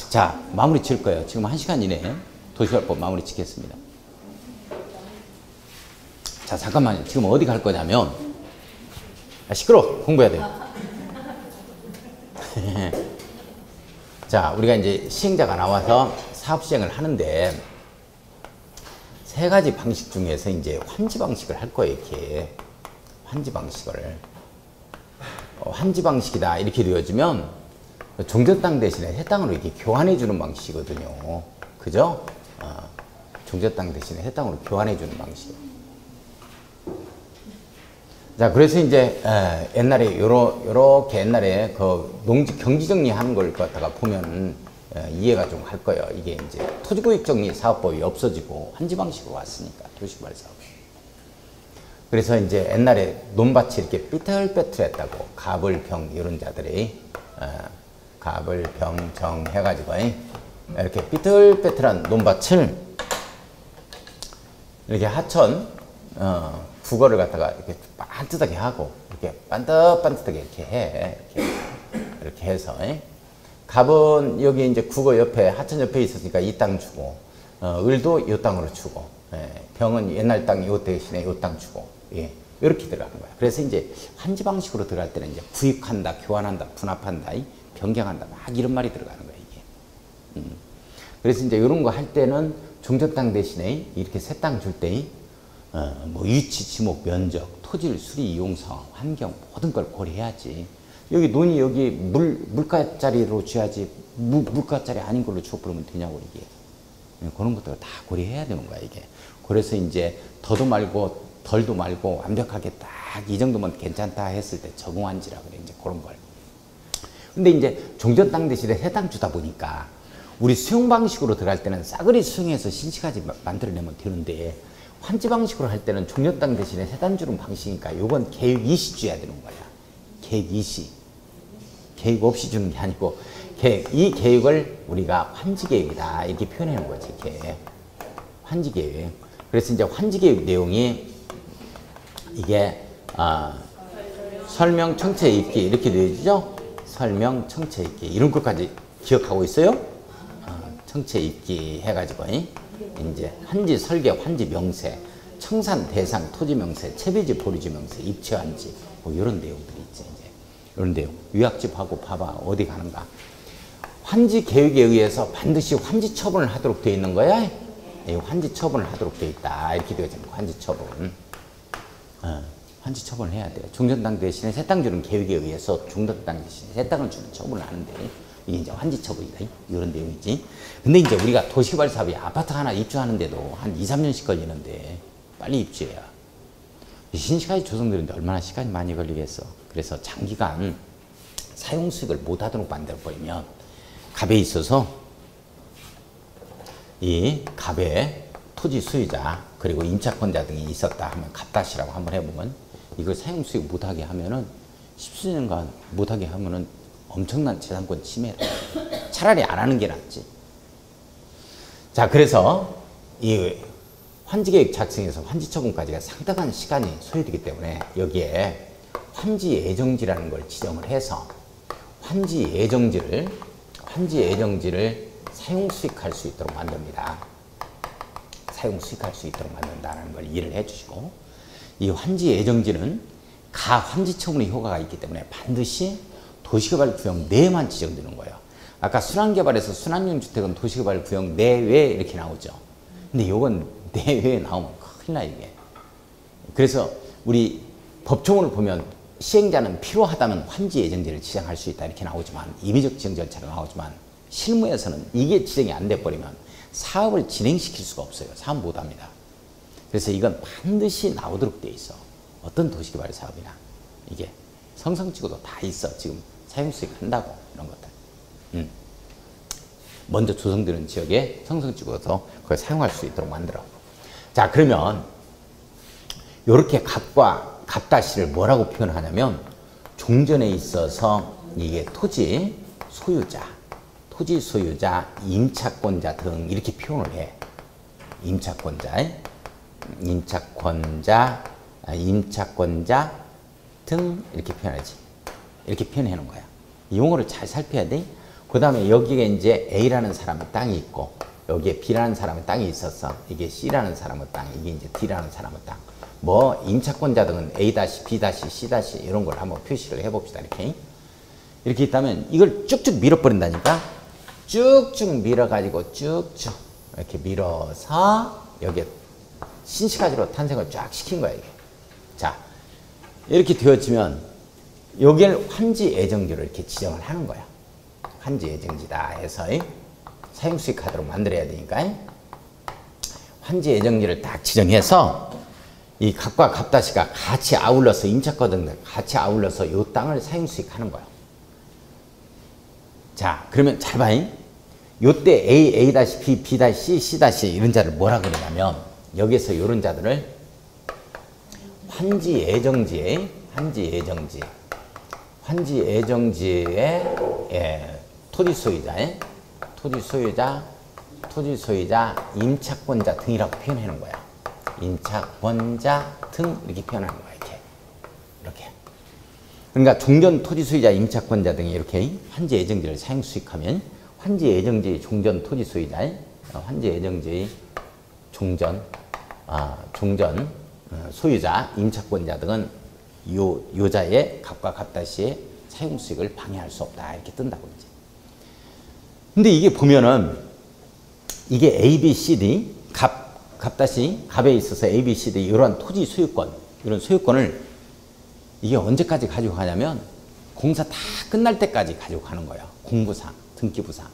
자, 마무리 질 거예요. 지금 1시간 이내에 도시개발법 마무리 짓겠습니다. 자, 잠깐만요. 지금 어디 갈 거냐면, 시끄러워. 공부해야 돼요. 자, 우리가 이제 시행자가 나와서 사업 시행을 하는데, 세 가지 방식 중에서 이제 환지 방식을 할 거예요, 이렇게. 환지 방식을. 환지 방식이다, 이렇게 되어지면, 종전 땅 대신에 새 땅으로 이렇게 교환해 주는 방식이거든요. 그죠? 종전 땅 대신에 새 땅으로 교환해 주는 방식. 자, 그래서 이제 옛날에 요렇게 옛날에 그 농지 경지 정리하는 걸 갖다가 보면 이해가 좀 할 거예요. 이게 이제 토지구역 정리 사업법이 없어지고 환지 방식으로 왔으니까 도시개발 사업. 그래서 이제 옛날에 논밭이 이렇게 삐뚤빼뚤했다고 갑을 병 이런 자들이 갑을 병 정 해가지고 이렇게 삐뚤빼뚤한 논밭을 이렇게 하천 국어를 갖다가 이렇게 반듯하게 하고 이렇게 반듯반듯하게 이렇게 해 이렇게 해서 갑은 여기 이제 국어 옆에 하천 옆에 있었으니까 이 땅 주고 을도 이 땅으로 주고 병은 옛날 땅 요 대신에 요 땅 주고 이렇게 들어가는 거야. 그래서 이제 환지 방식으로 들어갈 때는 이제 구입한다, 교환한다, 분합한다, 변경한다 막 이런 말이 들어가는 거야 이게. 그래서 이제 이런 거 할 때는 종전 땅 대신에 이렇게 새 땅 줄 때 뭐 위치, 지목, 면적, 토질, 수리, 이용 상황, 환경 모든 걸 고려해야지. 여기 논이 여기 물가짜리로 줘야지 물가짜리 아닌 걸로 줘버리면 되냐고 이게. 그런 것들을 다 고려해야 되는 거야 이게. 그래서 이제 더도 말고 덜도 말고 완벽하게 딱 이 정도면 괜찮다 했을 때 적응한지라 그래 이제 그런 걸. 근데 이제 종전 땅 대신에 새 땅 주다 보니까 우리 수용 방식으로 들어갈 때는 싸그리 수용해서 신식까지 만들어내면 되는데 환지 방식으로 할 때는 종전 땅 대신에 새 땅 주는 방식이니까 요건 계획 이시 줘야 되는 거야. 계획 이시. 계획 없이 주는 게 아니고 이 계획을 우리가 환지 계획이다 이렇게 표현하는 거지. 계획. 환지 계획. 그래서 이제 환지 계획 내용이 이게 설명, 청체, 입기 이렇게 되어지죠. 설명, 청체, 입기 이런 것까지 기억하고 있어요. 청체, 입기 해가지고 이제 환지 설계, 환지 명세, 청산 대상, 토지 명세, 채비지, 보류지 명세, 입체 환지 뭐 이런 내용들이 있죠. 이제 이런 내용 요약집하고 봐봐 어디 가는가. 환지 계획에 의해서 반드시 환지 처분을 하도록 되어 있는 거야. 환지 처분을 하도록 되어 있다 이렇게 되어집니다. 환지 처분. 환지 처분을 해야 돼요. 종전 땅 대신에 새 땅 주는 계획에 의해서 종전 땅 대신에 새 땅을 주는 처분을 하는데 이게 이제 환지 처분이다. 이런 내용이지. 근데 이제 우리가 도시개발 사업이 아파트 하나 입주하는데도 한 2, 3년씩 걸리는데 빨리 입주해야. 신식까지 조성되는데 얼마나 시간이 많이 걸리겠어. 그래서 장기간 사용 수익을 못 하도록 만들어버리면 갑에 있어서 이 갑에 토지 수유자 그리고 임차권자 등이 있었다 하면 갑다시라고 한번 해보면 이걸 사용 수익 못하게 하면은 10수년간 못하게 하면은 엄청난 재산권 침해다. 차라리 안 하는 게 낫지. 자, 그래서 이 환지계획 작성에서 환지 처분까지가 상당한 시간이 소요되기 때문에 여기에 환지 예정지라는 걸 지정을 해서 환지 예정지를 사용 수익할 수 있도록 만듭니다. 사용 수익할 수 있도록 만든다는 걸 이해를 해주시고 이 환지 예정지는 가환지 처분의 효과가 있기 때문에 반드시 도시개발 구역 내에만 지정되는 거예요. 아까 순환개발에서 순환용 주택은 도시개발 구역 내외 이렇게 나오죠. 근데 이건 내외에 나오면 큰일 나 이게. 그래서 우리 법조문을 보면 시행자는 필요하다면 환지 예정지를 지정할 수 있다 이렇게 나오지만 임의적 지정 절차로 나오지만 실무에서는 이게 지정이 안 돼버리면 사업을 진행시킬 수가 없어요. 사업 못합니다. 그래서 이건 반드시 나오도록 돼 있어. 어떤 도시개발 사업이나 이게 성성지구도 다 있어. 지금 사용수익 한다고 이런 것들. 먼저 조성되는 지역에 성성지구도 그걸 사용할 수 있도록 만들어. 자, 그러면 이렇게 갑과 갑다시를 뭐라고 표현하냐면 종전에 있어서 이게 토지 소유자, 임차권자 등 이렇게 표현을 해. 임차권자 등 이렇게 표현하지. 이렇게 표현해 놓은 거야. 이 용어를 잘 살펴야 돼. 그 다음에 여기에 이제 A라는 사람의 땅이 있고, 여기에 B라는 사람의 땅이 있었어. 이게 C라는 사람의 땅, 이게 이제 D라는 사람의 땅. 뭐 임차권자 등은 A-, B-, C- 이런 걸 한번 표시를 해봅시다. 이렇게 있다면 이걸 쭉쭉 밀어버린다니까. 쭉쭉 밀어가지고 쭉쭉 이렇게 밀어서 여기에 신시가지로 탄생을 쫙 시킨 거야, 이게. 자, 이렇게 되어지면 여기를 환지 예정지로 이렇게 지정을 하는 거야. 환지 예정지다 해서 사용수익 카드로 만들어야 되니까 환지 예정지를 딱 지정해서 이 갑과 갑다시가 같이 아울러서 임차권 같이 아울러서 이 땅을 사용수익 하는 거야. 자, 그러면 잘 봐. 요때 A, A-B, B-C, C- 이런 자를 뭐라 그러냐면 여기서 이런 자들을 환지 예정지의 토지 소유자, 임차권자 등이라고 표현하는 거야. 임차권자 등 이렇게 표현하는 거야. 이렇게. 그러니까 종전 토지 소유자, 임차권자 등이 이렇게 환지 예정지를 사용 수익하면 환지 예정지 종전 토지 소유자, 환지 예정지 종전 소유자, 임차권자 등은 요자의 갑과 갑다시의 사용 수익을 방해할 수 없다. 이렇게 뜬다고 이제. 근데 이게 보면은 이게 A, B, C, D 갑다시 갑에 있어서 A, B, C, D 이러한 토지 소유권, 이런 소유권을 이게 언제까지 가지고 가냐면 공사 다 끝날 때까지 가지고 가는 거예요. 공부상, 등기부상.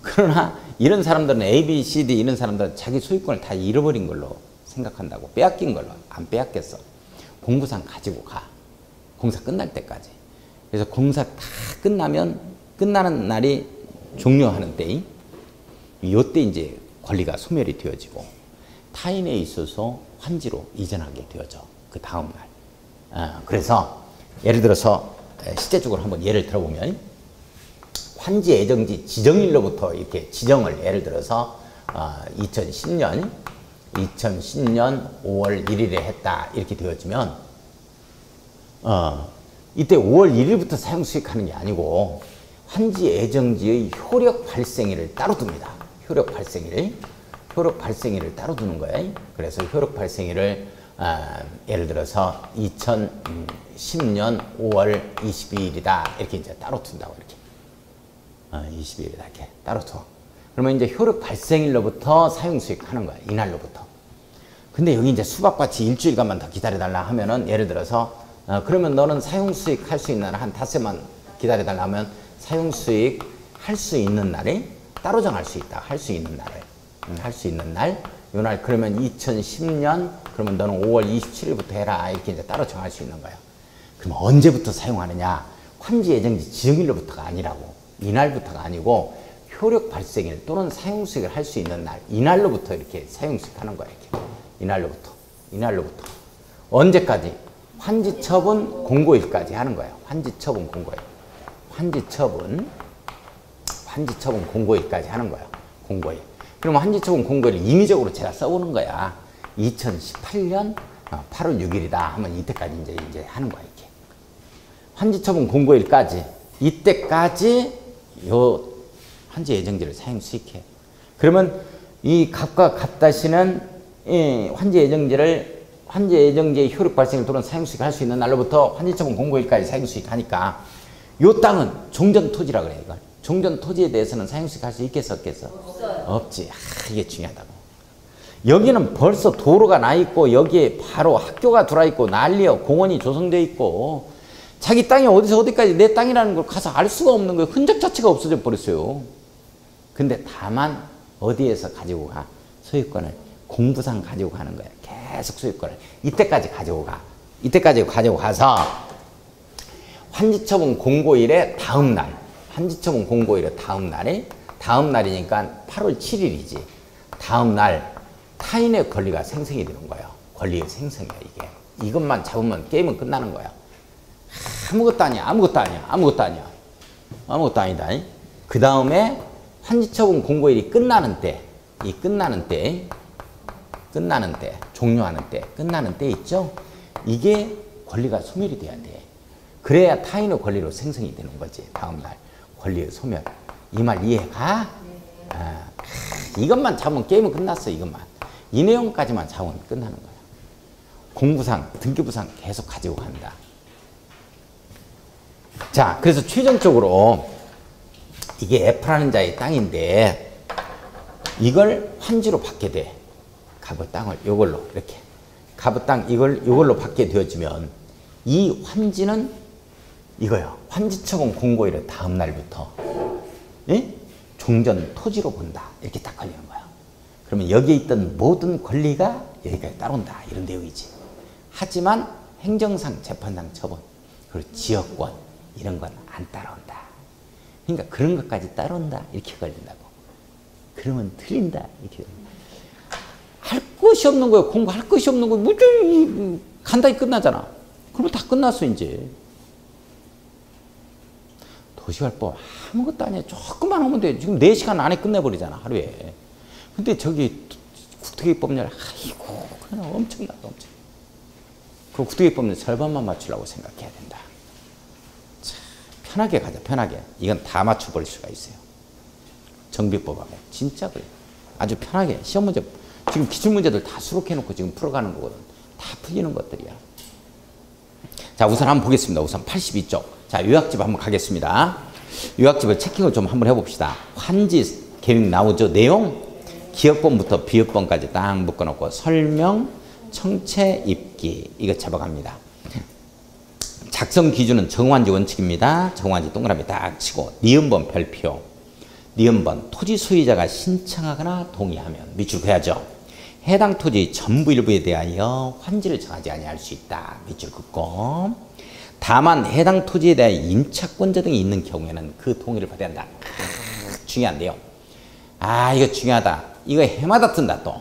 그러나 이런 사람들은 A, B, C, D 이런 사람들은 자기 소유권을 다 잃어버린 걸로 생각한다고. 빼앗긴 걸로. 안 빼앗겼어. 공부상 가지고 가. 공사 끝날 때까지. 그래서 공사 다 끝나면 끝나는 날이 종료하는 때인 요때 이제 권리가 소멸이 되어지고 타인에 있어서 환지로 이전하게 되어져. 그 다음 날. 그래서 예를 들어서 실제적으로 한번 예를 들어보면 환지 예정지 지정일로부터 이렇게 지정을 예를 들어서 2010년 5월 1일에 했다 이렇게 되어지면 이때 5월 1일부터 사용 수익하는 게 아니고 환지 예정지의 효력 발생일을 따로 둡니다. 효력 발생일을 따로 두는 거예요. 그래서 효력 발생일을 예를 들어서 2010년 5월 22일이다 이렇게 이제 따로 둔다고. 이렇게 22일이다 이렇게 따로 둬. 그러면 이제 효력 발생일로부터 사용 수익하는 거야. 이날로부터. 근데 여기 이제 수박밭이 일주일간만 더 기다려달라 하면은 예를 들어서 그러면 너는 사용 수익 할 수 있는 날 한 닷새만 기다려달라 하면 사용 수익 할 수 있는 날에 따로 정할 수 있다. 할 수 있는 날을. 할 수 있는 날. 요 날 그러면 2010년 그러면 너는 5월 27일부터 해라. 이렇게 이제 따로 정할 수 있는 거야. 그럼 언제부터 사용하느냐? 환지 예정지 지정일로부터가 아니라고. 이날부터가 아니고 효력 발생일 또는 사용 수익을 할 수 있는 날. 이날로부터 이렇게 사용 수익 하는 거야. 이렇게. 이날로부터. 언제까지? 환지처분 공고일까지 하는 거예요. 환지처분 공고일. 환지처분 공고일까지 하는 거예요. 공고일. 그러면 환지처분 공고일을 임의적으로 제가 써오는 거야. 2018년 8월 6일이다 하면 이때까지 이제 하는 거야. 이렇게. 환지처분 공고일까지 이때까지 요 환지 예정지를 사용 수익해. 그러면 이 갑과 갑다시는 환지 예정지의 효력 발생을 또는 사용 수익 할 수 있는 날로부터 환지처분 공고일까지 사용 수익 하니까 요 땅은 종전 토지라 그래. 이걸. 종전 토지에 대해서는 사용 수익 할 수 있겠어 없겠어? 없지. 이게 중요하다고. 여기는 벌써 도로가 나 있고 여기에 바로 학교가 들어와 있고 난리여. 공원이 조성되어 있고 자기 땅이 어디서 어디까지 내 땅이라는 걸 가서 알 수가 없는 거예요. 흔적 자체가 없어져 버렸어요. 근데 다만 어디에서 가지고 가? 소유권을 공부상 가지고 가는 거야. 계속 소유권을 이때까지 가지고 가. 이때까지 가지고 가서 환지처분 공고일의 다음 날. 환지처분 공고일의 다음 날에 다음 날이니까 8월 7일이지. 다음 날 타인의 권리가 생성이 되는 거예요. 권리의 생성이야 이게. 이것만 잡으면 게임은 끝나는 거야. 아무것도 아니다. 그 다음에 환지처분 공고일이 끝나는 때, 종료하는 때, 끝나는 때 있죠? 이게 권리가 소멸이 돼야 돼. 그래야 타인의 권리로 생성이 되는 거지, 다음날. 권리의 소멸. 이 말 이해가? 아, 이것만 잡으면 게임은 끝났어. 이것만. 이 내용까지만 잡으면 끝나는 거야. 공부상, 등기부상 계속 가지고 간다. 자, 그래서 최종적으로 이게 F라는 자의 땅인데 이걸 환지로 받게 돼. 갑의 땅을 요걸로 이렇게 갑의 땅 요걸로 받게 되어지면 이 환지는 이거요. 환지처분 공고일의 다음 날부터 예? 종전 토지로 본다. 이렇게 딱 걸리는 거야. 그러면 여기에 있던 모든 권리가 여기까지 따라온다. 이런 내용이지. 하지만 행정상 재판상 처분 그리고 지역권 이런 건 안 따라온다. 그러니까 그런 것까지 따라온다. 이렇게 걸린다고. 그러면 틀린다. 이렇게 할 것이 없는 거예요. 공부할 것이 없는 거예요. 뭐 간단히 끝나잖아. 그러면 다 끝났어 이제. 도시활법 아무것도 아니야. 조금만 하면 돼. 지금 4시간 안에 끝내버리잖아. 하루에. 근데 저기 국토개혁법률 아이고 그냥 엄청나다. 엄청. 그 국토개혁법률 절반만 맞추려고 생각해야 된다. 자, 편하게 가자. 편하게. 이건 다 맞춰버릴 수가 있어요. 정비법하고. 진짜 그래. 아주 편하게. 시험 문제 지금 기출문제들 다 수록해놓고 지금 풀어가는 거거든. 다 풀리는 것들이야. 자, 우선 한번 보겠습니다. 우선 82쪽. 자, 요약집 한번 가겠습니다. 요약집을 체킹을 좀 한번 해봅시다. 환지 계획 나오죠? 내용? 기역본부터 비역본까지 딱 묶어놓고 설명, 청체, 입기 이거 잡아갑니다. 작성 기준은 정환지 원칙입니다. 정환지 동그라미 딱 치고 니은번 별표. 니은번 토지 소유자가 신청하거나 동의하면 밑줄 그어야죠. 해당 토지 전부 일부에 대하여 환지를 정하지 아니할 수 있다. 밑줄 긋고 다만 해당 토지에 대해 임차권자 등이 있는 경우에는 그 동의를 받아야 한다. 중요한데요. 아 이거 중요하다. 이거 해마다 뜬다 또.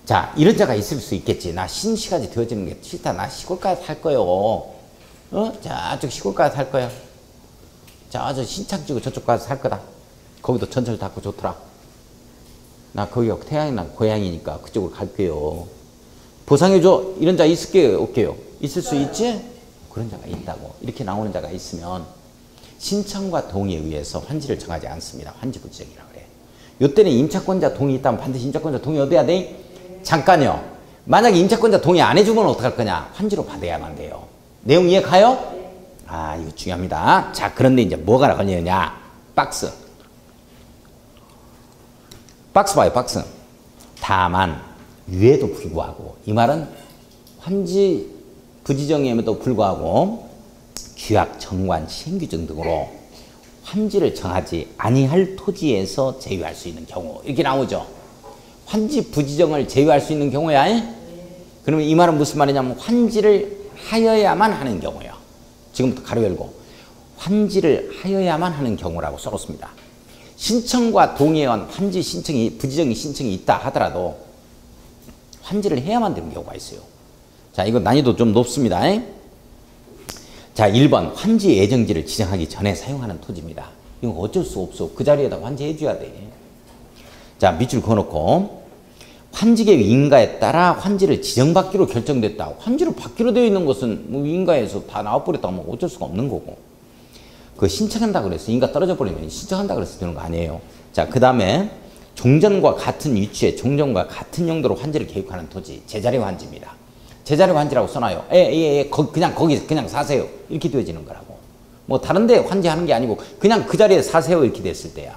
자 이런 자가 있을 수 있겠지. 나 신시까지 되어지는 게 싫다. 나 시골가에 살 거요. 저쪽 시골가에 살 거야. 저 신창지구 저쪽 가서 살 거다. 거기도 전철 닿고 좋더라. 나 거기가 태양이나 고향이니까 그쪽으로 갈게요. 보상해줘. 이런 자 있을게요? 없게요? 있을 수 있지? 그런 자가 있다고. 이렇게 나오는 자가 있으면 신청과 동의에 의해서 환지를 정하지 않습니다. 환지부지정이라고 그래. 요때는 임차권자 동의 있다면 반드시 임차권자 동의 얻어야 돼? 잠깐요. 만약에 임차권자 동의 안 해주면 어떡할 거냐? 환지로 받아야만 돼요. 내용 이해 가요? 아 이거 중요합니다. 자 그런데 이제 뭐가 걸리느냐? 박스. 박스 봐요. 박스. 다만 유에도 불구하고 이 말은 환지 부지정임에도 불구하고 규약, 정관, 시행규정 등으로 환지를 정하지 아니할 토지에서 제외할 수 있는 경우 이렇게 나오죠. 환지 부지정을 제외할 수 있는 경우야. 그러면 이 말은 무슨 말이냐면 환지를 하여야만 하는 경우예요. 지금부터 가로 열고 환지를 하여야만 하는 경우라고 써놓습니다. 신청과 동의원 환지 신청이 부지정의 신청이 있다 하더라도 환지를 해야만 되는 경우가 있어요. 자, 이거 난이도 좀 높습니다. 자, 1번 환지 예정지를 지정하기 전에 사용하는 토지입니다. 이건 어쩔 수 없어. 그 자리에다 환지해 줘야 돼. 자, 밑줄 그어놓고 환지계획 인가에 따라 환지를 지정받기로 결정됐다. 환지를 받기로 되어 있는 것은 뭐 인가에서 다 나와버렸다고 하면 어쩔 수가 없는 거고. 그 신청한다 그래서 인가 떨어져 버리면 신청한다 그래서 되는 거 아니에요. 자, 그 다음에 종전과 같은 위치에 종전과 같은 용도로 환지를 계획하는 토지 제자리 환지입니다. 제자리 환지라고 써놔요. 그냥 거기 그냥 사세요. 이렇게 되어지는 거라고. 뭐 다른 데 환지하는 게 아니고 그냥 그 자리에 사세요. 이렇게 됐을 때야.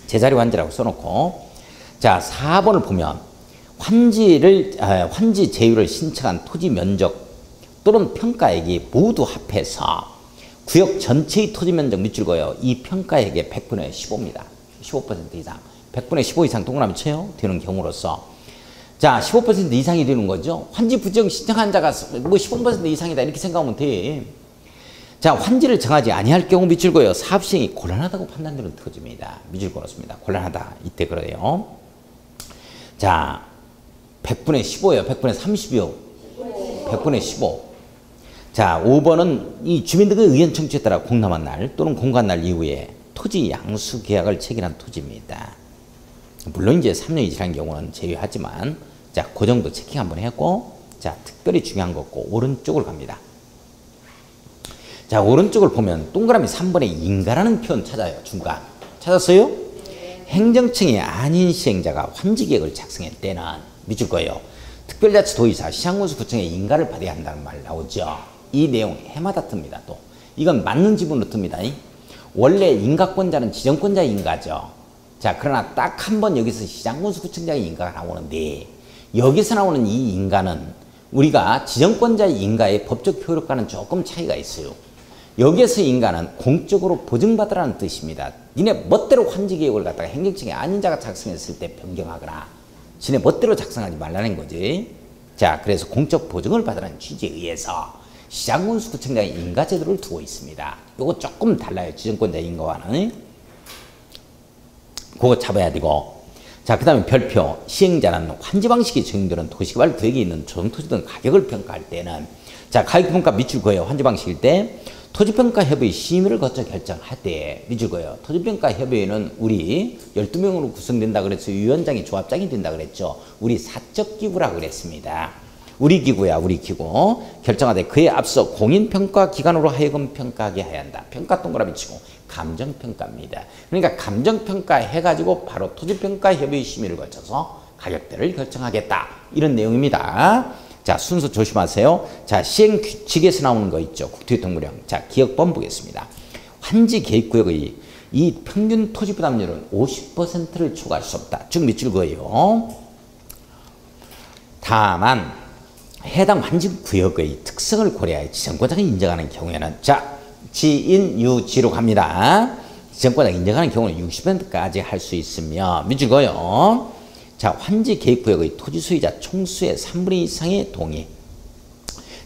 제자리 환지라고 써놓고 자 4번을 보면 환지 제휴를 신청한 토지 면적 또는 평가액이 모두 합해서 구역 전체의 토지 면적 밑줄 그어요. 이 평가액의 100분의 15입니다. 15% 이상. 100분의 15 이상 동그라미 쳐요. 되는 경우로서 자 15% 이상이 되는 거죠. 환지 부정 신청한 자가 뭐 15% 이상이다 이렇게 생각하면 돼. 자 환지를 정하지 아니할 경우 밑줄 그어요. 사업 시행이 곤란하다고 판단되는 토지입니다. 밑줄 그었습니다. 곤란하다. 이때 그래요. 자 100분의 15요. 100분의 30이요. 100분의 15. 자 5번은 이 주민등록 의견 청취에 따라 공람한 날 또는 공고한 이후에 토지 양수 계약을 체결한 토지입니다. 물론 이제 3년 이상인 경우는 제외하지만 자 그 정도 체킹 한번 했고 자 특별히 중요한 거고 오른쪽으로 갑니다. 자, 오른쪽을 보면 동그라미 3번에 인가라는 표현 찾아요. 중간. 찾았어요? 행정청이 아닌 시행자가 환지계획을 작성할 때는 밑줄 거예요. 특별자치도의사, 시장군수구청의 인가를 받아야 한다는 말 나오죠. 이 내용 해마다 듭니다. 또 이건 맞는 지분으로 듭니다. 원래 인가권자는 지정권자의 인가죠. 자, 그러나 딱 한 번 여기서 시장군수구청장의 인가가 나오는데 여기서 나오는 이 인가는 우리가 지정권자의 인가의 법적 효력과는 조금 차이가 있어요. 여기에서 인가는 공적으로 보증받으라는 뜻입니다. 니네 멋대로 환지계획을 갖다가 행정청이 아닌 자가 작성했을 때 변경하거나 지네 멋대로 작성하지 말라는 거지. 자, 그래서 공적 보증을 받으라는 취지에 의해서 시장군수구청장의 인가 제도를 두고 있습니다. 요거 조금 달라요. 지정권자 인가와는. 그거 잡아야 되고. 자, 그 다음에 별표. 시행자는 환지 방식이 적용되는 도시개발 구역에 있는 조성토지 등 가격을 평가할 때는, 자, 가격평가 밑줄 그어요. 환지 방식일 때 토지평가협의 심의를 거쳐 결정할 때 밑줄 그어요. 토지평가협의회는 우리 12명으로 구성된다 그랬어요. 위원장이 조합장이 된다 그랬죠. 우리 사적기구라 그랬습니다. 우리 기구야, 우리 기구. 결정하되 그에 앞서 공인평가기관으로 하여금 평가하게 해야 한다. 평가 동그라미 치고 감정평가입니다. 그러니까 감정평가 해가지고 바로 토지평가협의 심의를 거쳐서 가격대를 결정하겠다. 이런 내용입니다. 자, 순서 조심하세요. 자, 시행규칙에서 나오는 거 있죠. 국토교통부령. 자, 기억번 보겠습니다. 환지 계획구역의 이 평균 토지 부담률은 50%를 초과할 수 없다. 쭉 밑줄 그어요. 다만 해당 환지 구역의 특성을 고려하여 지정권자가 인정하는 경우에는, 자, 지인 유지로 갑니다. 지정권자가 인정하는 경우는 60%까지 할 수 있으며 밑줄 그어요. 자, 환지 계획구역의 토지 소유자 총수의 3분의 2 이상의 동의.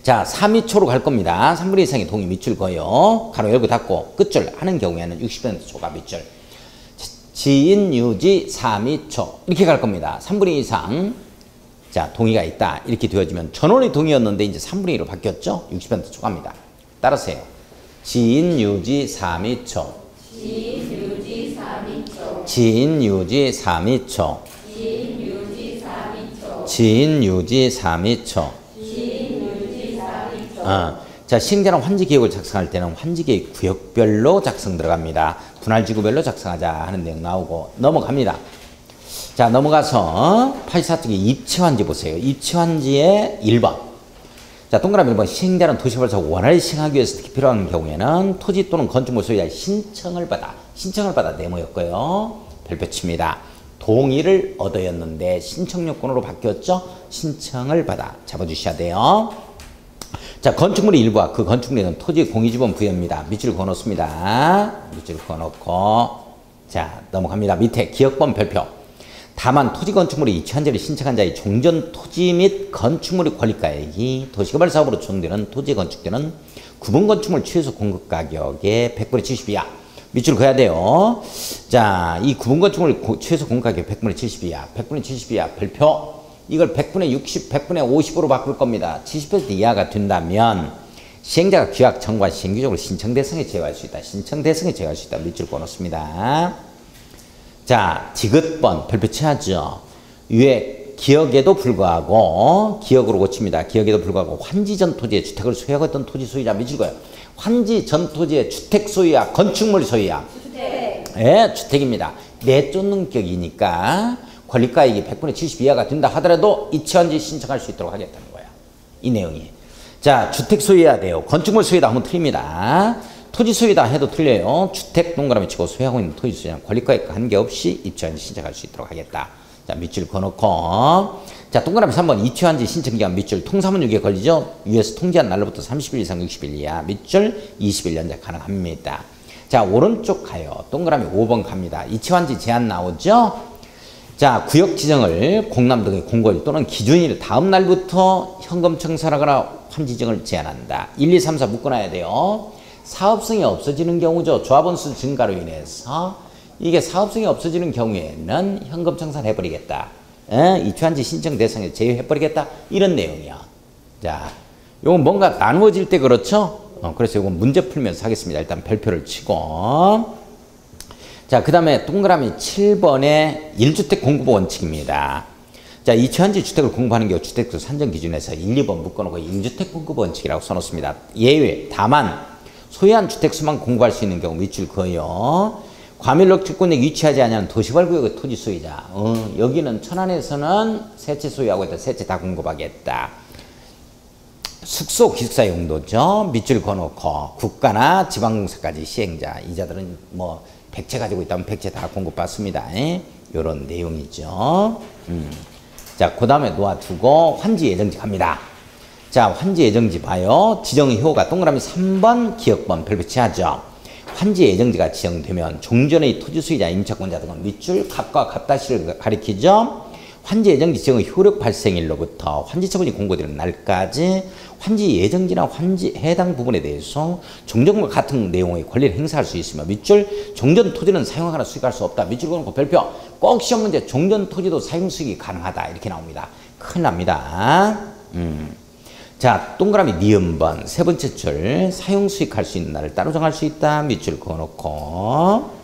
자, 3위초로 갈 겁니다. 3분의 2 이상의 동의 밑줄 그어요. 가로 열고 닫고 끝줄 하는 경우에는 60% 초과 밑줄. 지인 유지 3위초 이렇게 갈 겁니다. 3분의 2 이상. 자, 동의가 있다. 이렇게 되어지면 전원의 동의였는데 이제 3분의 2로 바뀌었죠. 60% 초과입니다. 따라서요. 지인 유지 3위초. 지인 유지 3위초. 지인 유지 3위초. 지인 유지 3위초. 자, 시행자는 환지계획을 작성할 때는 환지계획 구역별로 작성 들어갑니다. 분할지구별로 작성하자 하는 내용 나오고 넘어갑니다. 자, 넘어가서 84쪽에 입체환지 보세요. 입체환지의 1번. 자, 동그라미 1번. 시행자는 도시개발사업을 원활히 시행하기 위해서 특히 필요한 경우에는 토지 또는 건축물 소유자의 신청을 받아 네모였고요. 별표 칩니다. 동의를 얻어였는데 신청 요건으로 바뀌었죠. 신청을 받아 잡아주셔야 돼요. 자, 건축물의 일부와 그 건축물에는 토지 공유지분 부여입니다. 밑줄 그어놓습니다. 밑줄 그어놓고 자, 넘어갑니다. 밑에 기억번 별표. 다만 토지 건축물이 이체환지를 신청한 자의 종전 토지 및 건축물의 권리가액이 도시개발 사업으로 조정되는 토지 건축되는 구분 건축물 최소 공급 가격의 100분의 70 이하. 밑줄 그어야 돼요. 자, 이 구분 건축물 최소 공급 가격 100분의 70 이하. 100분의 70 이하 별표. 이걸 100분의 60, 100분의 50으로 바꿀 겁니다. 70% 이하가 된다면 시행자가 규약 정과 시행규정으로 신청 대상에 제외할 수 있다. 신청 대상에 제외할 수 있다. 밑줄 그어놓습니다. 자, 지긋번 별표 쳐야죠. 위에 기억에도 불구하고 기억으로 고칩니다. 기억에도 불구하고 환지 전 토지에 주택을 소유하고 있던 토지 소유자 밑줄 그어요. 환지 전 토지의 주택 소유야, 건축물 소유야. 주택. 예, 주택입니다. 내쫓는 격이니까 권리가액이 100분의 70 이하가 된다 하더라도 이체환지 신청할 수 있도록 하겠다는 거야. 이 내용이. 자, 주택 소유해야 돼요. 건축물 소유다 하면 틀립니다. 토지 소유다 해도 틀려요. 주택 동그라미 치고 소유하고 있는 토지 소유자는 권리가액과 관계없이 이체환지 신청할 수 있도록 하겠다. 자, 밑줄 그어놓고 자, 동그라미 3번 이체환지 신청기간 밑줄 통사문 6에 걸리죠. 위에서 통지한 날로부터 30일 이상 60일 이하 밑줄 20일 연장 가능합니다. 자, 오른쪽 가요. 동그라미 5번 갑니다. 이체환지 제한 나오죠. 자, 구역 지정을 공람 등의 공고일 또는 기준일 다음 날부터 현금 청산하거나 환지정을 제한한다. 1, 2, 3, 4 묶어놔야 돼요. 사업성이 없어지는 경우죠. 조합원 수 증가로 인해서 이게 사업성이 없어지는 경우에는 현금 청산해버리겠다. 이체환지 신청 대상에 제외해버리겠다. 이런 내용이야. 자, 요건 뭔가 나누어질 때 그렇죠. 그래서 요건 문제 풀면서 하겠습니다. 일단 별표를 치고. 자, 그 다음에 동그라미 7번의 1주택 공급 원칙입니다. 자, 이체환지 주택을 공급하는 경우 주택수 산정 기준에서 1, 2번 묶어놓고 1주택 공급 원칙이라고 써놓습니다. 예외, 다만 소유한 주택 수만 공부할 수 있는 경우 밑줄 그어요. 과밀록 직권에 위치하지 않은 도시개발구역의 토지 소유자. 여기는 천안에서는 세 채 소유하고 있다. 세 채 다 공급하겠다. 숙소 기숙사 용도죠. 밑줄 그어놓고 국가나 지방공사까지 시행자. 이자들은 뭐 100채 가지고 있다면 100채 다 공급받습니다. 이런 내용이죠. 자, 그 다음에 놓아두고 환지 예정지 갑니다. 자, 환지 예정지 봐요. 지정효가 동그라미 3번 기억번 별표치하죠. 환지 예정지가 지정되면 종전의 토지 소유자, 임차권자 등은 밑줄 갑과 갑다시를 가리키죠. 환지 예정지 지정의 효력 발생일로부터 환지 처분이 공고되는 날까지 환지 예정지나 환지 해당 부분에 대해서 종전과 같은 내용의 권리를 행사할 수 있으며 밑줄 종전 토지는 사용하거나 수익할 수 없다. 밑줄 그어놓고 별표 꼭 시험 문제 종전 토지도 사용 수익이 가능하다 이렇게 나옵니다. 큰일 납니다. 자, 동그라미 니은번 세 번째 줄 사용 수익할 수 있는 날을 따로 정할 수 있다. 밑줄 그어놓고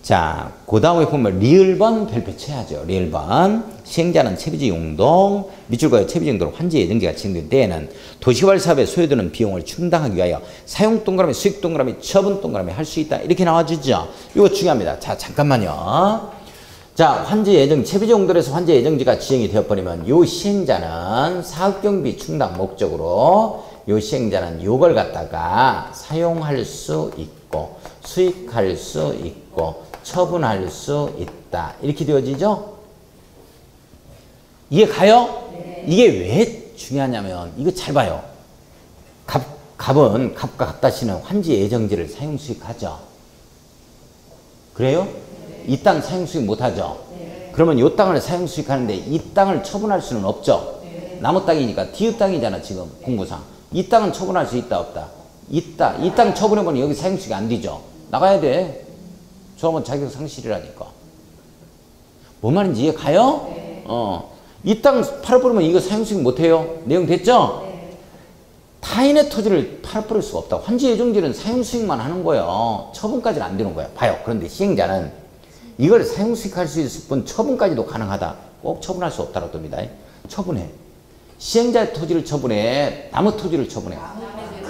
자, 그 다음에 보면 리을번 별표 쳐야죠. 리을번 시행자는 채비지 용동 밑줄 그어 채비지 용도로 환지 예정지가 지정된 때에는 도시개발 사업에 소요되는 비용을 충당하기 위하여 사용 동그라미 수익 동그라미 처분 동그라미 할 수 있다. 이렇게 나와주죠. 이거 중요합니다. 자, 잠깐만요. 자, 환지 예정 채비지 용도에서 환지 예정지가 지정이 되어버리면 요 시행자는 사업경비 충당 목적으로 요 시행자는 요걸 갖다가 사용할 수 있고 수익할 수 있고 처분할 수 있다. 이렇게 되어지죠? 이해 가요? 네. 이게 왜 중요하냐면 이거 잘 봐요. 갑은 갑과 갑다시는 환지 예정지를 사용 수익하죠. 그래요? 네. 이 땅 사용 수익 못하죠. 네. 그러면 이 땅을 사용 수익하는데 이 땅을 처분할 수는 없죠. 네. 나무 땅이니까 디귿 땅이잖아 지금 공부상. 이 땅은 처분할 수 있다 없다? 있다. 이 땅 처분해보면 여기 사용 수익이 안 되죠. 나가야 돼. 저하면 자격 상실이라니까. 뭔 말인지 이해 가요? 네. 이 땅 팔아버리면 이거 사용수익 못해요. 내용 됐죠? 네. 타인의 토지를 팔아버릴 수가 없다. 환지 예정지는 사용수익만 하는 거예요. 처분까지는 안 되는 거예요. 봐요. 그런데 시행자는 이걸 사용수익할 수 있을 뿐 처분까지도 가능하다. 꼭 처분할 수 없다고 봅니다. 처분해. 시행자의 토지를 처분해. 남의 토지를 처분해.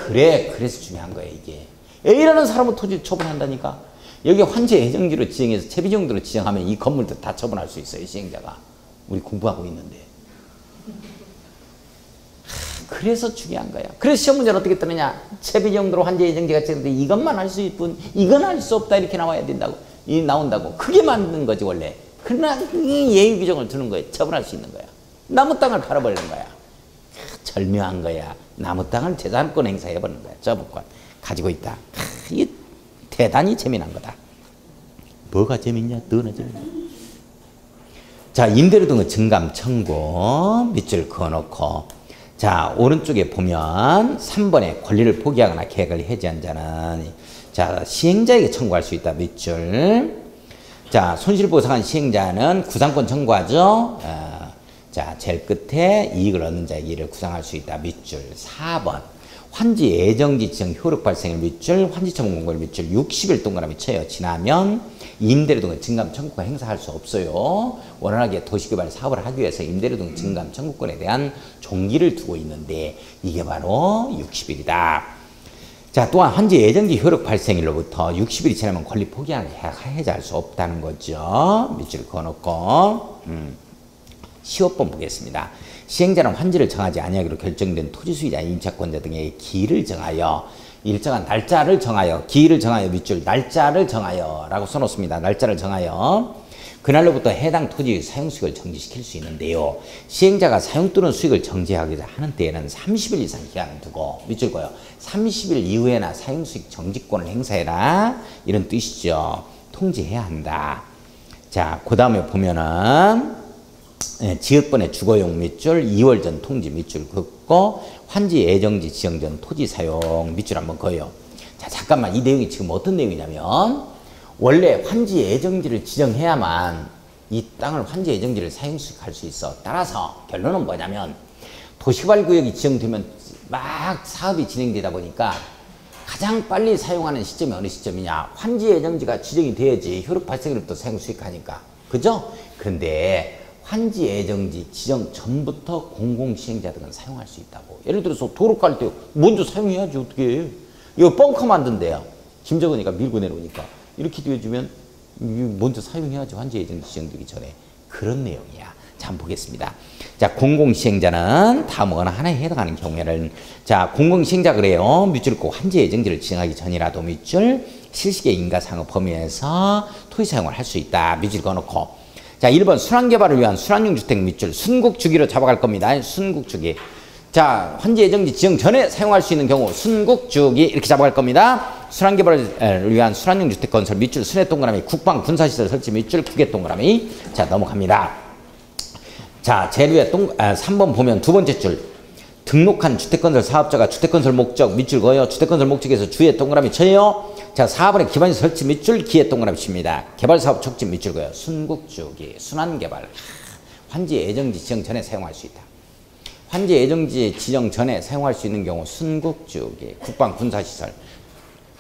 그래. 그래서 중요한 거예요. 이게. A라는 사람은 토지를 처분한다니까. 여기 환지 예정지로 지정해서 채비지 용도로 지정하면 이 건물도 다 처분할 수 있어요. 시행자가. 우리 공부하고 있는데. 그래서 중요한 거야. 그래서 시험 문제는 어떻게 뜨느냐. 채비지 용도로 환지 예정지가 지정되는데 이것만 할 수 있을 뿐 이건 할 수 없다. 이렇게 나와야 된다고. 나온다고. 그게 맞는 거지 원래. 그러나 이 예외 규정을 두는 거예요. 처분할 수 있는 거야. 나무 땅을 팔아버리는 거야. 절묘한 거야. 나무 땅을 재산권 행사해버리는 거야. 저분권 가지고 있다. 이게 대단히 재미난 거다. 뭐가 재밌냐? 너나 재밌냐? 자, 임대료 등의 증감 청구 밑줄 그어놓고 자, 오른쪽에 보면 3번에 권리를 포기하거나 계약을 해지한 자는 자, 시행자에게 청구할 수 있다. 밑줄. 자, 손실보상한 시행자는 구상권 청구하죠. 자, 제일 끝에 이익을 얻는 자에게 이를 구상할 수 있다. 밑줄. 4번. 환지 예정지 지정 효력 발생일 밑줄, 환지 처분 공고일 밑줄 60일 동그라미 쳐요. 지나면 임대료 등의 증감 청구가 행사할 수 없어요. 원활하게 도시개발 사업을 하기 위해서 임대료 등 증감 청구권에 대한 종기를 두고 있는데 이게 바로 60일이다. 자, 또한 환지 예정지 효력 발생일로부터 60일이 지나면 권리 포기하는 해제할 수 없다는 거죠. 밑줄 그어놓고 15번 보겠습니다. 시행자는 환지를 정하지 아니하기로 결정된 토지 소유자, 임차권자 등의 기일을 정하여 일정한 날짜를 정하여 기일을 정하여 밑줄 날짜를 정하여 라고 써놓습니다. 날짜를 정하여 그날로부터 해당 토지 사용 수익을 정지시킬 수 있는데요. 시행자가 사용 또는 수익을 정지하고자 하는 때에는 30일 이상 기간을 두고 밑줄 거요. 30일 이후에나 사용 수익 정지권을 행사해라 이런 뜻이죠. 통지해야 한다. 자, 그 다음에 보면은 지읒번의 주거용 밑줄 2월 전 통지 밑줄 긋고 환지 예정지 지정 전 토지 사용 밑줄 한번 그어요. 자, 잠깐만 이 내용이 지금 어떤 내용이냐면 원래 환지 예정지를 지정해야만 이 땅을 환지 예정지를 사용 수익할 수 있어. 따라서 결론은 뭐냐면 도시개발구역이 지정되면 막 사업이 진행되다 보니까 가장 빨리 사용하는 시점이 어느 시점이냐. 환지 예정지가 지정이 돼야지 효력 발생일부터 사용 수익하니까. 그죠? 그런데 환지 예정지 지정 전부터 공공시행자 등은 사용할 수 있다고. 예를 들어서 도로 깔 때 먼저 사용해야지 어떻게. 이거 벙커 만든대요. 김정은이가 밀고 내려오니까. 이렇게 되어주면 먼저 사용해야죠. 환지 예정지 지정되기 전에. 그런 내용이야. 자, 한번 보겠습니다. 자, 공공시행자는 다음 어느 하나에 해당하는 경우에는 자, 공공시행자 그래요. 밑줄 꼭 환지 예정지를 지정하기 전이라도 밑줄 실시계 인가상의 범위에서 토지 사용을 할 수 있다. 밑줄 그어놓고. 자, 1번 순환개발을 위한 순환용 주택 밑줄 순국주기로 잡아갈 겁니다. 순국주기. 자, 환지 예정지 지정 전에 사용할 수 있는 경우 순국주기 이렇게 잡아갈 겁니다. 순환개발을 위한 순환용 주택 건설 밑줄 순회 동그라미 국방 군사시설 설치 밑줄 국외 동그라미. 자, 넘어갑니다. 자, 제일 위에 3번 보면 두 번째 줄 등록한 주택건설 사업자가 주택건설 목적 밑줄 그어요. 주택건설 목적에서 주의 동그라미 쳐요. 자, 4번에 기반시 설치 밑줄 기의 동그라미 칩니다. 개발사업 촉진 밑줄 그어요. 순국주기 순환개발 환지 예정지 지정 전에 사용할 수 있다. 환지 예정지 지정 전에 사용할 수 있는 경우 순국주기 국방 군사시설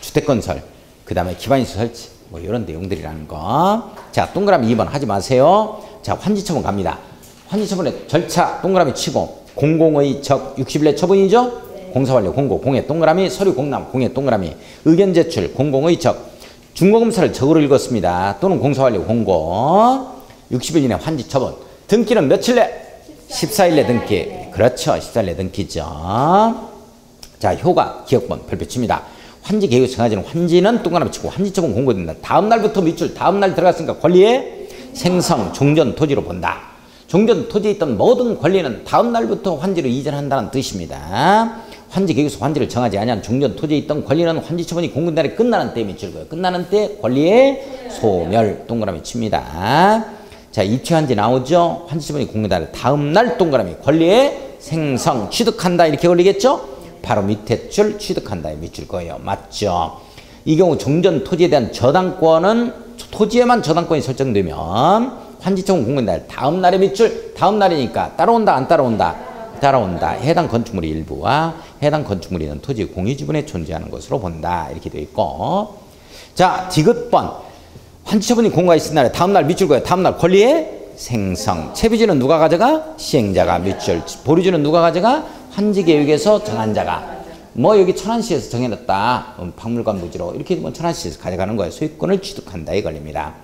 주택건설 그 다음에 기반시 설치 뭐 이런 내용들이라는 거. 자, 동그라미 2번 하지 마세요. 자, 환지처분 갑니다. 환지처분의 절차 동그라미 치고 공공의 적 60일 처분이죠? 네. 공사완료 공고 공해 동그라미 서류 공람 공해 동그라미 의견 제출 공공의 적 중고검사를 적으로 읽었습니다. 또는 공사완료 공고 60일 이내 환지처분 등기는 며칠 내? 14일 내 등기. 그렇죠. 14일 내 등기죠. 자, 효과 기억번 별표 칩니다. 환지 계획 정하지는 환지는 동그라미 치고 환지처분 공고된다. 다음 날부터 밑줄 다음 날 들어갔으니까 권리의 생성 종전 토지로 본다. 종전 토지에 있던 모든 권리는 다음 날부터 환지로 이전한다는 뜻입니다. 환지 계획서 환지를 정하지 아니한 종전 토지에 있던 권리는 환지 처분이 공급 날이 끝나는 때 밑줄 그어요. 끝나는 때 권리의 소멸 동그라미 칩니다. 자, 입체 환지 나오죠? 환지 처분이 공급 날 다음 날 동그라미 권리의 생성 취득한다 이렇게 걸리겠죠? 바로 밑에 줄 취득한다에 밑줄 그어요. 맞죠? 이 경우 종전 토지에 대한 저당권은 토지에만 저당권이 설정되면 환지처분 공급 날 다음 날의 밑줄 다음 날이니까 따라온다 안 따라온다? 따라온다. 해당 건축물의 일부와 해당 건축물이 있는 토지 공유지분에 존재하는 것으로 본다. 이렇게 되어 있고 자, 디귿번 환지처분이 공고가 있을 날에 다음 날 밑줄 그어요. 다음 날 권리의 생성 채비지는 누가 가져가? 시행자가 밑줄 보류지는 누가 가져가? 환지계획에서 정한 자가 뭐 여기 천안시에서 정해놨다. 박물관 부지로 이렇게 되면 천안시에서 가져가는 거예요. 소유권을 취득한다에 걸립니다.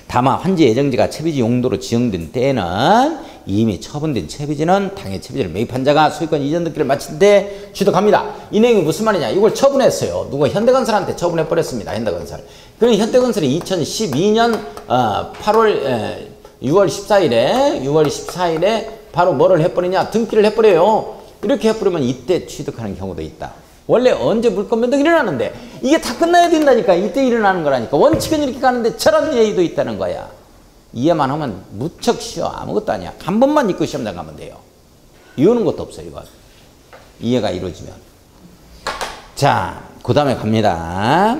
다만 환지 예정지가 채비지 용도로 지정된 때에는 이미 처분된 채비지는 당해 채비지를 매입한 자가 소유권 이전 등기를 마친 때 취득합니다. 이 내용이 무슨 말이냐? 이걸 처분했어요. 누가 현대건설한테 처분해 버렸습니다. 현대건설. 그럼 현대건설이 2012년 6월 14일에 바로 뭐를 해버리냐? 등기를 해버려요. 이렇게 해버리면 이때 취득하는 경우도 있다. 원래 언제 물권 변동이 일어나는데 이게 다 끝나야 된다니까. 이때 일어나는 거라니까. 원칙은 이렇게 가는데 저런 예의도 있다는 거야. 이해만 하면 무척 쉬워. 아무것도 아니야. 한 번만 읽고 시험장 가면 돼요. 이유는 것도 없어요. 이건 이해가 이루어지면. 자, 그 다음에 갑니다.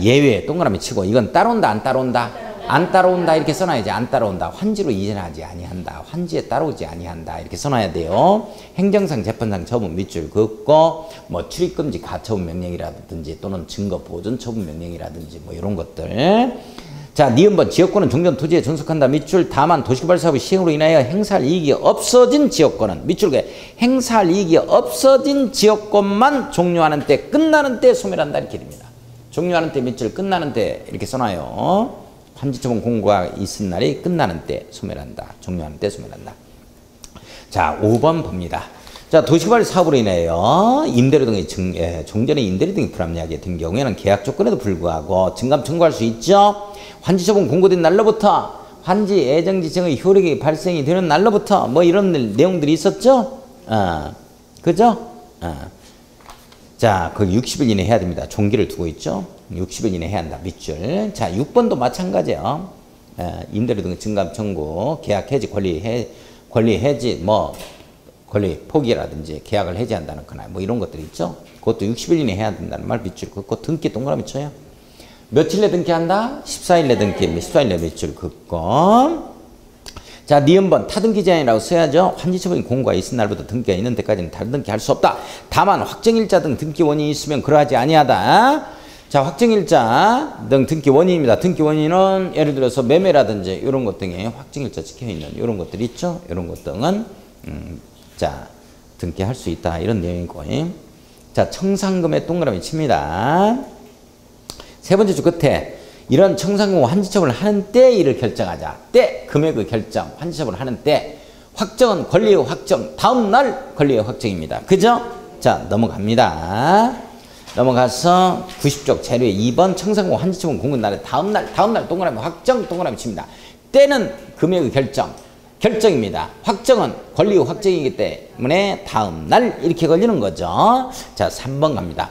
예외 동그라미 치고 이건 따라온다 안 따라온다? 안 따라온다 이렇게 써놔야지. 안 따라온다. 환지로 이전하지 아니한다. 환지에 따라오지 아니한다. 이렇게 써놔야 돼요. 행정상 재판상 처분 밑줄 긋고 뭐 출입금지 가처분 명령이라든지 또는 증거 보존 처분 명령이라든지 뭐 이런 것들. 자, 니은번 지역권은 종전 토지에 존속한다 밑줄. 다만 도시개발 사업의 시행으로 인하여 행사할 이익이 없어진 지역권은 밑줄 그에 행사할 이익이 없어진 지역권만 종료하는 때 끝나는 때 소멸한다 이렇게 됩니다. 종료하는 때 밑줄 끝나는 때 이렇게 써놔요. 환지처분 공고가 있은 날이 끝나는 때 소멸한다. 종료하는 때 소멸한다. 자, 5번 봅니다. 자, 도시개발 사업으로 인하여 임대료 등의 종전의 임대료 등이 불합리하게 된 경우에는 계약 조건에도 불구하고 증감 청구할 수 있죠. 환지처분 공고된 날로부터 환지 예정지정의 효력이 발생이 되는 날로부터 뭐 이런 내용들이 있었죠. 그죠? 자, 그 60일 이내 해야 됩니다. 종기를 두고 있죠. 60일 이내 해야 한다. 밑줄. 자, 6번도 마찬가지예요. 임대료 등 증감 청구, 계약 해지, 권리 해지, 뭐 권리 포기라든지 계약을 해지한다는 거나 뭐 이런 것들이 있죠. 그것도 60일 이내 해야 된다는 말 밑줄 긋고 등기 동그라미 쳐요. 며칠 내 등기한다? 14일 내 등기, 14일 내 밑줄 긋고. 자, 니은번 타등기 제한이라고 써야죠. 환지처분이 공고가 있은 날부터 등기가 있는 데까지는 다른 등기 할 수 없다. 다만 확정일자 등 등기 원인이 있으면 그러하지 아니하다. 자, 확정일자 등 등기 원인입니다. 등기 원인은 예를 들어서 매매라든지 이런 것 등에 확정일자 찍혀있는 이런 것들 있죠. 이런 것 등은 자, 등기할 수 있다. 이런 내용이고. 자, 청산금에 동그라미 칩니다. 세 번째 줄 끝에 이런 청산금 환지처분을 하는 때 일을 결정하자. 때 금액의 결정, 환지처분을 하는 때 확정은 권리의 확정, 다음 날 권리의 확정입니다. 그죠? 자, 넘어갑니다. 넘어가서 90쪽 자료에 2번 청산금 환지처분 공급 날에 다음 날 동그라미 확정, 동그라미 칩니다. 때는 금액의 결정입니다. 확정은 권리의 확정이기 때문에 다음 날 이렇게 걸리는 거죠. 자, 3번 갑니다.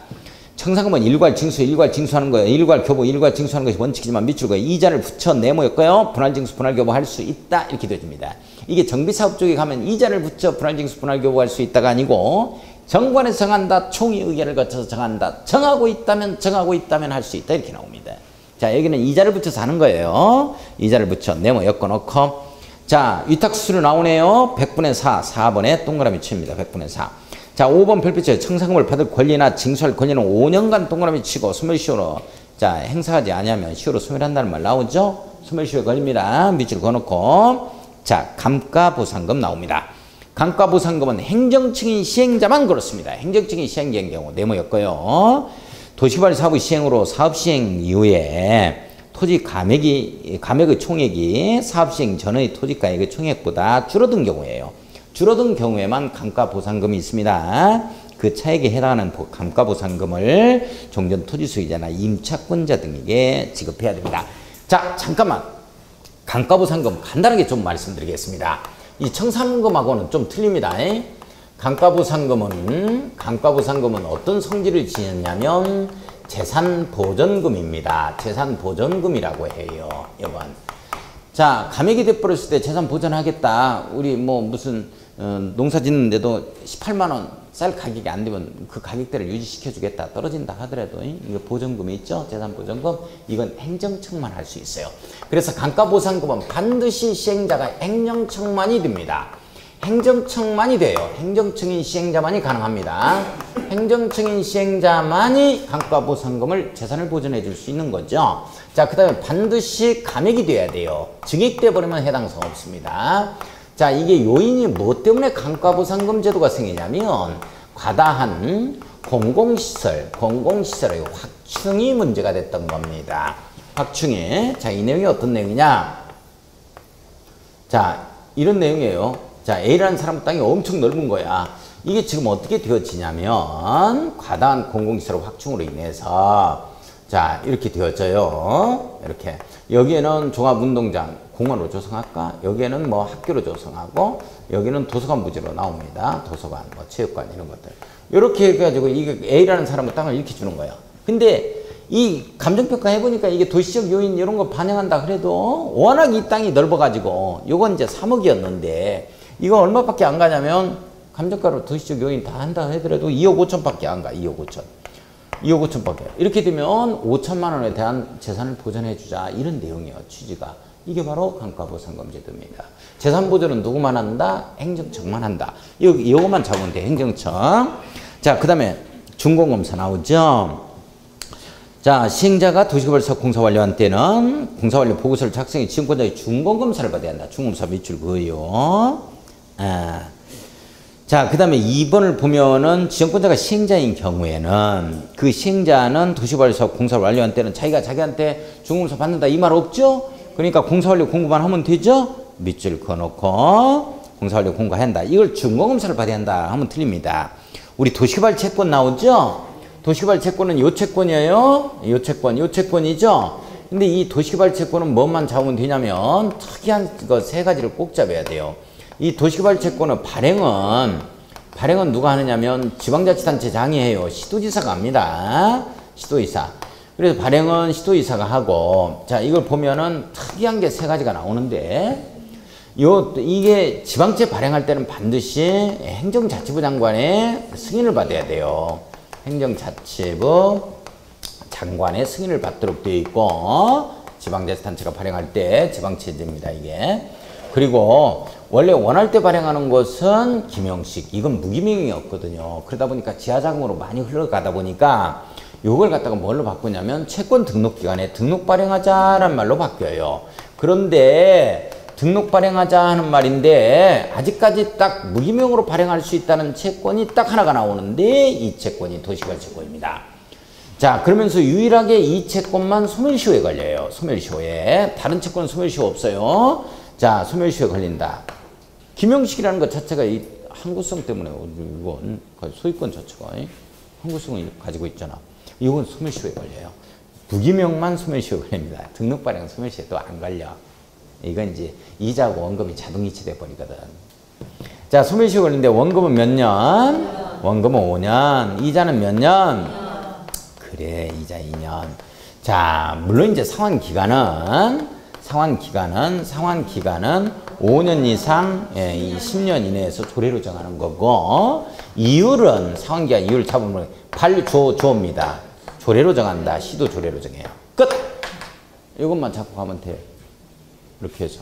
청산금은 일괄 징수하는 거예요. 일괄 교부, 일괄 징수하는 것이 원칙이지만 밑줄 거예요. 이자를 붙여 네모였고요. 분할 징수, 분할 교부할 수 있다 이렇게 되어집니다. 이게 정비사업 쪽에 가면 이자를 붙여 분할 징수, 분할 교부할 수 있다가 아니고 정관에서 정한다, 총의 의결을 거쳐서 정한다. 정하고 있다면 할 수 있다 이렇게 나옵니다. 자, 여기는 이자를 붙여서 하는 거예요. 이자를 붙여 네모 엮어놓고 자, 위탁수수료 나오네요. 100분의 4, 4번에 동그라미 칩니다. 100분의 4. 자, 5번 별빛에 청산금을 받을 권리나 징수할 권리는 5년간 동그라미 치고 소멸시효로 자, 행사하지 아니하면 시효로 소멸한다는 말 나오죠? 소멸시효에 걸립니다. 밑줄 그어놓고 자, 감가보상금 나옵니다. 감가보상금은 행정층인 시행자만 그렇습니다. 행정층인 시행자인 경우 네모였고요. 도시개발 사업의 시행으로 사업 시행 이후에 토지 감액의 총액이 사업 시행 전의 토지가액의 총액보다 줄어든 경우예요. 줄어든 경우에만 감가보상금이 있습니다. 그 차액에 해당하는 감가보상금을 종전 토지소유자나 임차권자 등에게 지급해야 됩니다. 자, 잠깐만. 감가보상금 간단하게 좀 말씀드리겠습니다. 이 청산금하고는 좀 틀립니다. 감가보상금은 어떤 성질을 지녔냐면 재산보전금입니다. 재산보전금이라고 해요. 이건. 자, 감액이 돼버렸을 때 재산 보전하겠다. 우리 뭐 무슨 농사 짓는데도 18만원 쌀 가격이 안 되면 그 가격대를 유지시켜주겠다. 떨어진다 하더라도 이거 보전금이 있죠. 재산보전금. 이건 행정청만 할 수 있어요. 그래서 감가보상금은 반드시 시행자가 행정청만이 됩니다. 행정청만이 돼요. 행정청인 시행자만이 가능합니다. 행정청인 시행자만이 감가보상금을 재산을 보전해 줄 수 있는 거죠. 자, 그 다음에 반드시 감액이 돼야 돼요. 증액돼 버리면 해당사항 없습니다. 자, 이게 요인이 뭐 때문에 감가보상금 제도가 생기냐면 과다한 공공시설의 확충이 문제가 됐던 겁니다. 확충이. 자, 이 내용이 어떤 내용이냐. 자, 이런 내용이에요. 자, A라는 사람 땅이 엄청 넓은 거야. 이게 지금 어떻게 되어지냐면 과다한 공공시설 확충으로 인해서 자, 이렇게 되어져요. 이렇게. 여기에는 종합운동장, 공원으로 조성할까? 여기에는 뭐 학교로 조성하고 여기는 도서관 부지로 나옵니다. 도서관, 뭐 체육관 이런 것들. 이렇게 해가지고 이게 A라는 사람은 땅을 이렇게 주는 거예요. 근데 이 감정평가 해보니까 이게 도시적 요인 이런 거 반영한다 그래도 워낙 이 땅이 넓어가지고 요건 이제 3억이었는데 이거 얼마밖에 안 가냐면 감정가로 도시적 요인 다 한다 하더라도 2억 5천밖에 안 가. 2억 5천. 2억 5천밖에. 이렇게 되면 5천만 원에 대한 재산을 보전해 주자. 이런 내용이에요. 취지가. 이게 바로 감가보상금 제도입니다. 재산 보전은 누구만 한다? 행정청만 한다. 이거만 잡으면 돼. 행정청. 자, 그 다음에 준공검사 나오죠. 자, 시행자가 도시개발사업 공사 완료한 때는 공사 완료 보고서를 작성해 지원권자의 준공검사를 받아야 한다. 준공검사 밑줄 그어요. 자, 그 다음에 2번을 보면은 지정권자가 시행자인 경우에는 그 시행자는 도시개발사업 공사를 완료한 때는 자기한테 준공검사 받는다 이 말 없죠? 그러니까 공사 완료 공고만 하면 되죠? 밑줄 그어놓고 공사 완료 공고한다. 이걸 준공검사를 받아야 한다 하면 틀립니다. 우리 도시개발 채권 나오죠? 도시개발 채권은 요 채권이에요. 요 채권이죠? 근데 이 도시개발 채권은 뭐만 잡으면 되냐면 특이한 거 세 가지를 꼭 잡아야 돼요. 이 도시개발 채권은 발행은 누가 하느냐면 지방자치단체장이 해요. 시도지사가 합니다. 시도지사. 그래서 발행은 시도지사가 하고, 자, 이걸 보면은 특이한 게 세 가지가 나오는데, 이게 지방채 발행할 때는 반드시 행정자치부 장관의 승인을 받아야 돼요. 행정자치부 장관의 승인을 받도록 되어 있고, 지방자치단체가 발행할 때 지방채제입니다, 이게. 그리고 원래 원할 때 발행하는 것은 김영식, 이건 무기명이었거든요. 그러다 보니까 지하자금으로 많이 흘러가다 보니까 요걸 갖다가 뭘로 바꾸냐면 채권 등록기관에 등록 발행하자라는 말로 바뀌어요. 그런데 등록 발행하자 하는 말인데 아직까지 딱 무기명으로 발행할 수 있다는 채권이 딱 하나가 나오는데 이 채권이 도시개발채권입니다. 자, 그러면서 유일하게 이 채권만 소멸시효에 걸려요. 소멸시효에. 다른 채권은 소멸시효 없어요. 자, 소멸시효에 걸린다. 김영식이라는 것 자체가 이 항구성 때문에 이건 소유권 자체가 항구성을 가지고 있잖아. 이건 소멸시효에 걸려요. 무기명만 소멸시효에 걸립니다. 등록 발행은 소멸시효에 또 안 걸려. 이건 이제 이자하고 원금이 자동 이체돼 버리거든. 자, 소멸시효 걸리는데 원금은 몇 년? 원금은 5년. 이자는 몇 년? 그래, 이자 2년. 자, 물론 이제 상환기간은 5년 이상, 이 10년 이내에서 조례로 정하는 거고, 이율은 상환기간 이율 잡으면 조입니다. 조례로 정한다. 시도 조례로 정해요. 끝! 이것만 잡고 가면 돼. 이렇게 해서.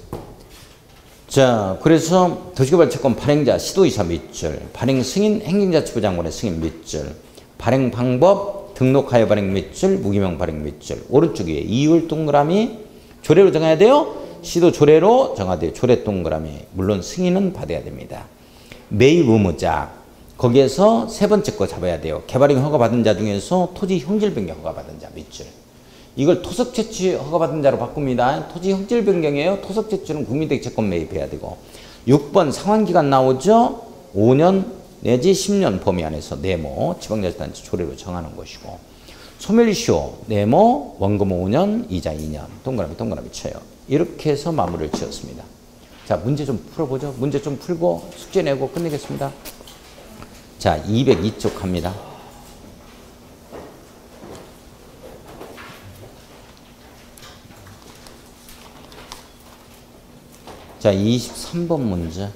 자, 그래서 도시개발채권 발행자 시도이사 밑줄, 발행 승인 행정자치부 장관의 승인 밑줄, 발행 방법 등록하여 발행 밑줄, 무기명 발행 밑줄. 오른쪽 위에 이율 동그라미 조례로 정해야 돼요. 시도 조례로 정하되 조례 동그라미. 물론 승인은 받아야 됩니다. 매입 의무자. 거기에서 세 번째 거 잡아야 돼요. 개발행 허가받은 자 중에서 토지 형질 변경 허가받은 자 밑줄. 이걸 토석 채취 허가받은 자로 바꿉니다. 토지 형질 변경이에요. 토석 채취는 국민대기 채권 매입해야 되고. 6번 상환기간 나오죠. 5년 내지 10년 범위 안에서 네모 지방자치단체 조례로 정하는 것이고. 소멸시효 네모 원금 5년 이자 2년 동그라미 쳐요. 이렇게 해서 마무리를 지었습니다. 자, 문제 좀 풀어보죠. 문제 좀 풀고 숙제 내고 끝내겠습니다. 자, 202쪽 갑니다. 자, 23번 문제.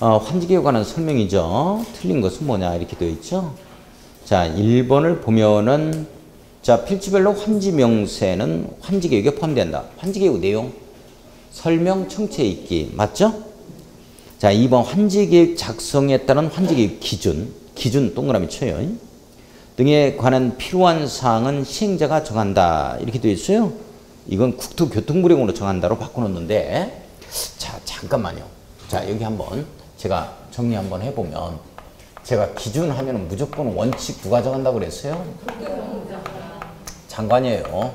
환지계에 관한 설명이죠. 틀린 것은 뭐냐 이렇게 되어 있죠. 자, 1번을 보면은 자, 필지별로 환지 명세는 환지계획에 포함된다. 환지계획 내용 설명 청체 있기 맞죠? 자, 2번 환지계획 작성에 따른 환지계획 기준 동그라미 쳐요. 등에 관한 필요한 사항은 시행자가 정한다 이렇게 되어 있어요. 이건 국토교통부령으로 정한다로 바꿔놓는데, 자, 잠깐만요. 자, 여기 한번 제가 정리 한번 해보면, 제가 기준 하면 무조건 원칙 누가 정한다고 그랬어요? 장관이에요.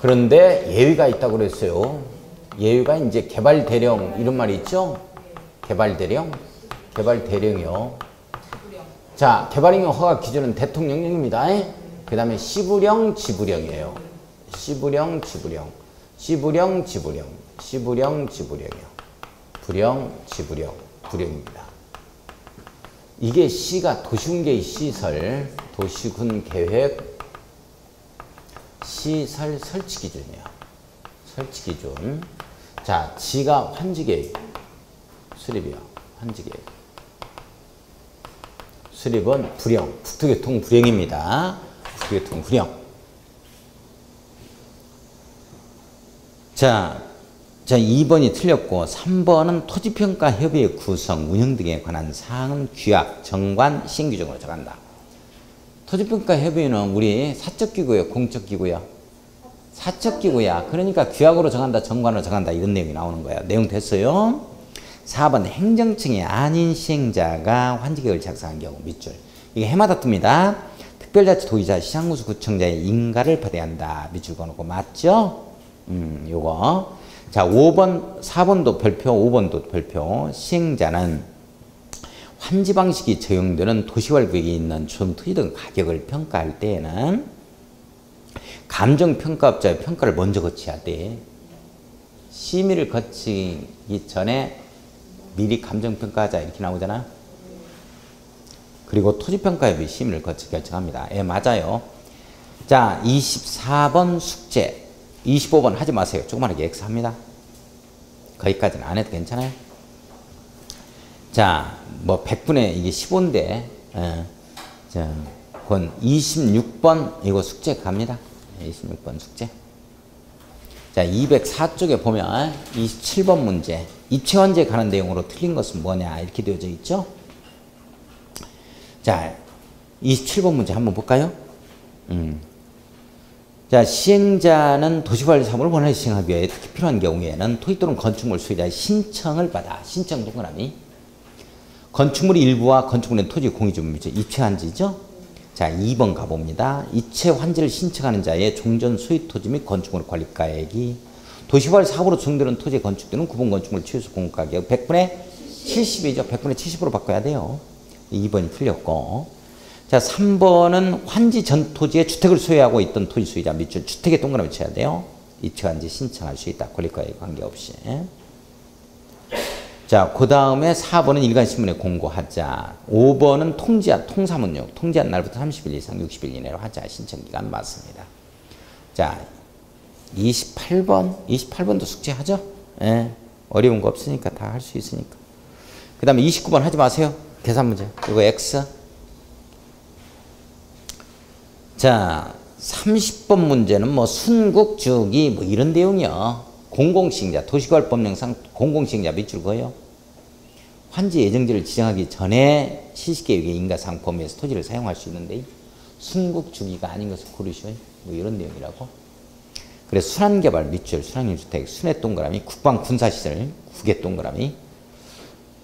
그런데 예외가 있다고 그랬어요. 예외가 이제 개발대령 이런 말이 있죠? 개발대령이요. 자, 개발행위 허가 기준은 대통령령입니다. 그 다음에 시부령, 지부령이에요. 시부령, 지부령. 부령, 지부령, 부령입니다. 이게 시가 도시군계획 시설, 도시군계획 시설 설치기준이야. 설치기준. 자, 지가 환지계획. 수립이야. 환지계획. 수립은 부령. 국토교통 부령입니다. 국토교통 부령. 자, 2번이 틀렸고 3번은 토지평가협의회 구성, 운영 등에 관한 사항은 규약, 정관, 시행규정으로 정한다. 토지평가협의회는 우리 사적기구예요, 공적기구야? 사적기구야. 그러니까 규약으로 정한다, 정관으로 정한다 이런 내용이 나오는 거야. 내용 됐어요? 4번 행정청이 아닌 시행자가 환지계획을 작성한 경우 밑줄. 이게 해마다 뜹니다. 특별자치도지사, 시장구수 구청장의 인가를 받아야 한다. 밑줄 그어놓고 맞죠? 요거. 자, 4번도 별표, 5번도 별표. 시행자는 환지 방식이 적용되는 도시개발구역에 있는 주택토지 등 가격을 평가할 때에는 감정평가업자의 평가를 먼저 거쳐야 돼. 심의를 거치기 전에 미리 감정평가하자 이렇게 나오잖아. 그리고 토지평가협의 심의를 거쳐 결정합니다. 예, 맞아요. 자, 24번 숙제. 25번 하지 마세요. 조그만하게 X 합니다. 거기까지는 안 해도 괜찮아요. 자, 뭐 100분의 이게 15인데, 자, 그건 26번 이거 숙제 갑니다. 26번 숙제. 자, 204쪽에 보면 27번 문제. 입체환지에 관한 내용으로 틀린 것은 뭐냐 이렇게 되어져 있죠. 자, 27번 문제 한번 볼까요? 자, 시행자는 도시개발 사업을 원활히 시행하기 위해 특히 필요한 경우에는 토지 또는 건축물 소유자의 신청을 받아 신청 동그라미 건축물 일부와 건축물의 토지 공유주민이죠. 입체환지죠. 자, 2번 가봅니다. 입체환지를 신청하는 자의 종전 소유 토지 및 건축물 관리가액이 도시개발 사업으로 조성되는 토지의 건축되는 구분 건축물 취소 공가격 100분의 70이죠. 100분의 70으로 바꿔야 돼요. 2번이 틀렸고. 자, 3번은 환지 전 토지에 주택을 소유하고 있던 토지 소유자 및 주택에 동그라미 쳐야 돼요. 입체환지 신청할 수 있다. 권리가에 관계없이. 자, 그 다음에 4번은 일간신문에 공고하자. 5번은 통사문용. 통지한 날부터 30일 이상 60일 이내로 하자. 신청기간 맞습니다. 자, 28번도 숙제하죠? 예, 어려운 거 없으니까 다 할 수 있으니까. 그 다음에 29번 하지 마세요. 계산 문제. 이거 X. 자, 30번 문제는 뭐 순국주기 뭐 이런 내용이요. 공공시행자, 도시개발법령상 공공시행자 밑줄 그어요. 환지 예정지를 지정하기 전에 실시계획의 인가상 범위에서 토지를 사용할 수 있는데 순국주기가 아닌 것을 고르시오. 뭐 이런 내용이라고. 그래서 순환개발 밑줄, 순환임주택, 순회 동그라미, 국방군사시설, 국외 동그라미.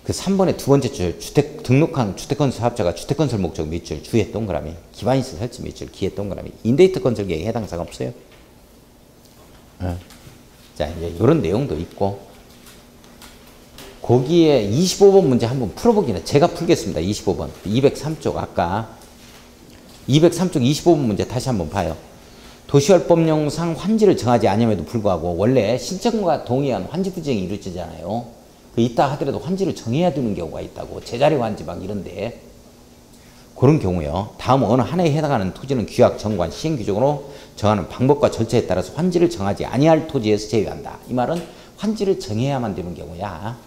그 3번의 두 번째 줄, 주택 등록한 주택건설 사업자가 주택건설 목적 밑줄, 주의 동그라미, 기반시설 설치 밑줄, 기의 동그라미, 인데이터 건설 계획에 해당 사항 없어요. 자, 이제 이런 내용도 있고, 거기에 25번 문제 한번 풀어보기는 제가 풀겠습니다. 25번. 203쪽 아까 203쪽 25번 문제 다시 한번 봐요. 도시개발법령상 환지를 정하지 않음에도 불구하고 원래 신청과 동의한 환지 부정이 이루어지잖아요. 그 있다 하더라도 환지를 정해야 되는 경우가 있다고. 제자리 환지 막 이런데. 그런 경우요. 다음 어느 하나에 해당하는 토지는 규약, 정관, 시행규정으로 정하는 방법과 절차에 따라서 환지를 정하지 아니할 토지에서 제외한다. 이 말은 환지를 정해야만 되는 경우야.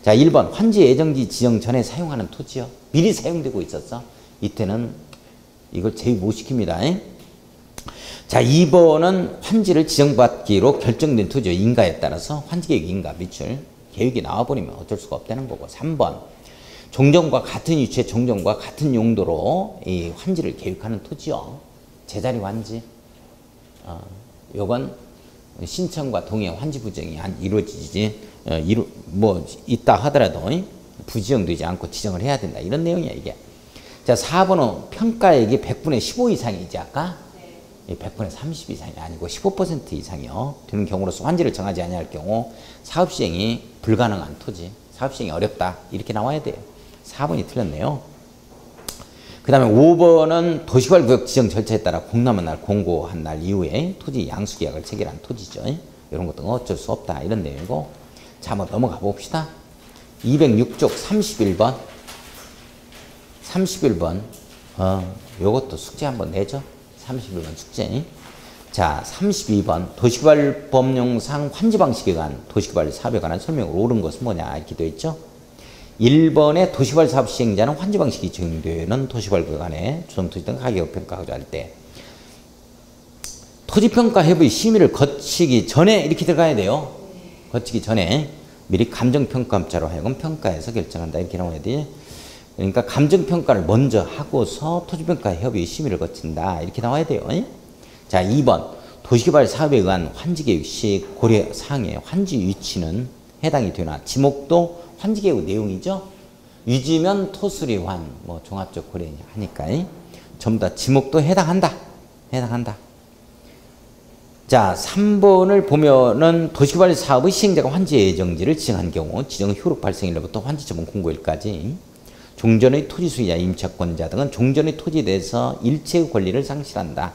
자, 1번 환지 예정지 지정 전에 사용하는 토지요. 미리 사용되고 있었어. 이때는 이걸 제외 못 시킵니다. 자, 2번은 환지를 지정받기로 결정된 토지의 인가에 따라서 환지계획 인가 밑줄 계획이 나와버리면 어쩔 수가 없다는 거고. 3번 종전과 같은 위치에 종전과 같은 용도로 이 환지를 계획하는 토지요. 제자리 환지. 요건 신청과 동의 환지 부정이 이루어지지 뭐 있다 하더라도 부지정되지 않고 지정을 해야 된다. 이런 내용이야 이게. 자, 4번은 평가액이 100분의 15 이상이지 아까? 100분의 30 이상이 아니고 15% 이상이요. 되는 경우로서 환지를 정하지 아니할 경우 사업시행이 불가능한 토지, 사업시행이 어렵다 이렇게 나와야 돼요. 4번이 틀렸네요. 그 다음에 5번은 도시개발구역 지정 절차에 따라 공람한 날 공고한 날 이후에 토지 양수계약을 체결한 토지죠. 이런 것도 어쩔 수 없다 이런 내용이고. 자, 한번 넘어가 봅시다. 206쪽 31번 31번 요것도 숙제 한번 내죠. 31번 숙제. 자, 32번 도시개발법령상 환지 방식에 관한 도시개발 사업에 관한 설명으로 옳은 것은 뭐냐 이렇게 되어 있죠. 1번의 도시개발 사업 시행자는 환지 방식이 적용되는 도시개발구에 관해 조성토지 등 가격 평가하고자 할 때 토지평가 협의 심의를 거치기 전에 이렇게 들어가야 돼요. 거치기 전에 미리 감정평가업자로 하여금 평가해서 결정한다 이렇게 나와야 돼. 그러니까 감정평가를 먼저 하고서 토지평가 협의 심의를 거친다 이렇게 나와야 돼요. 자, 2번 도시개발 사업에 의한 환지계획 시 고려사항의 환지 위치는 해당이 되나. 지목도 환지계획 내용이죠. 위지면 토수리환 뭐 종합적 고려 하니까 전부 다 지목도 해당한다. 자, 3번을 보면은 도시개발 사업의 시행자가 환지 예정지를 지정한 경우 지정 효력 발생일로부터 환지 처분 공고일까지 종전의 토지 소유자, 임차권자 등은 종전의 토지에 대해서 일체의 권리를 상실한다.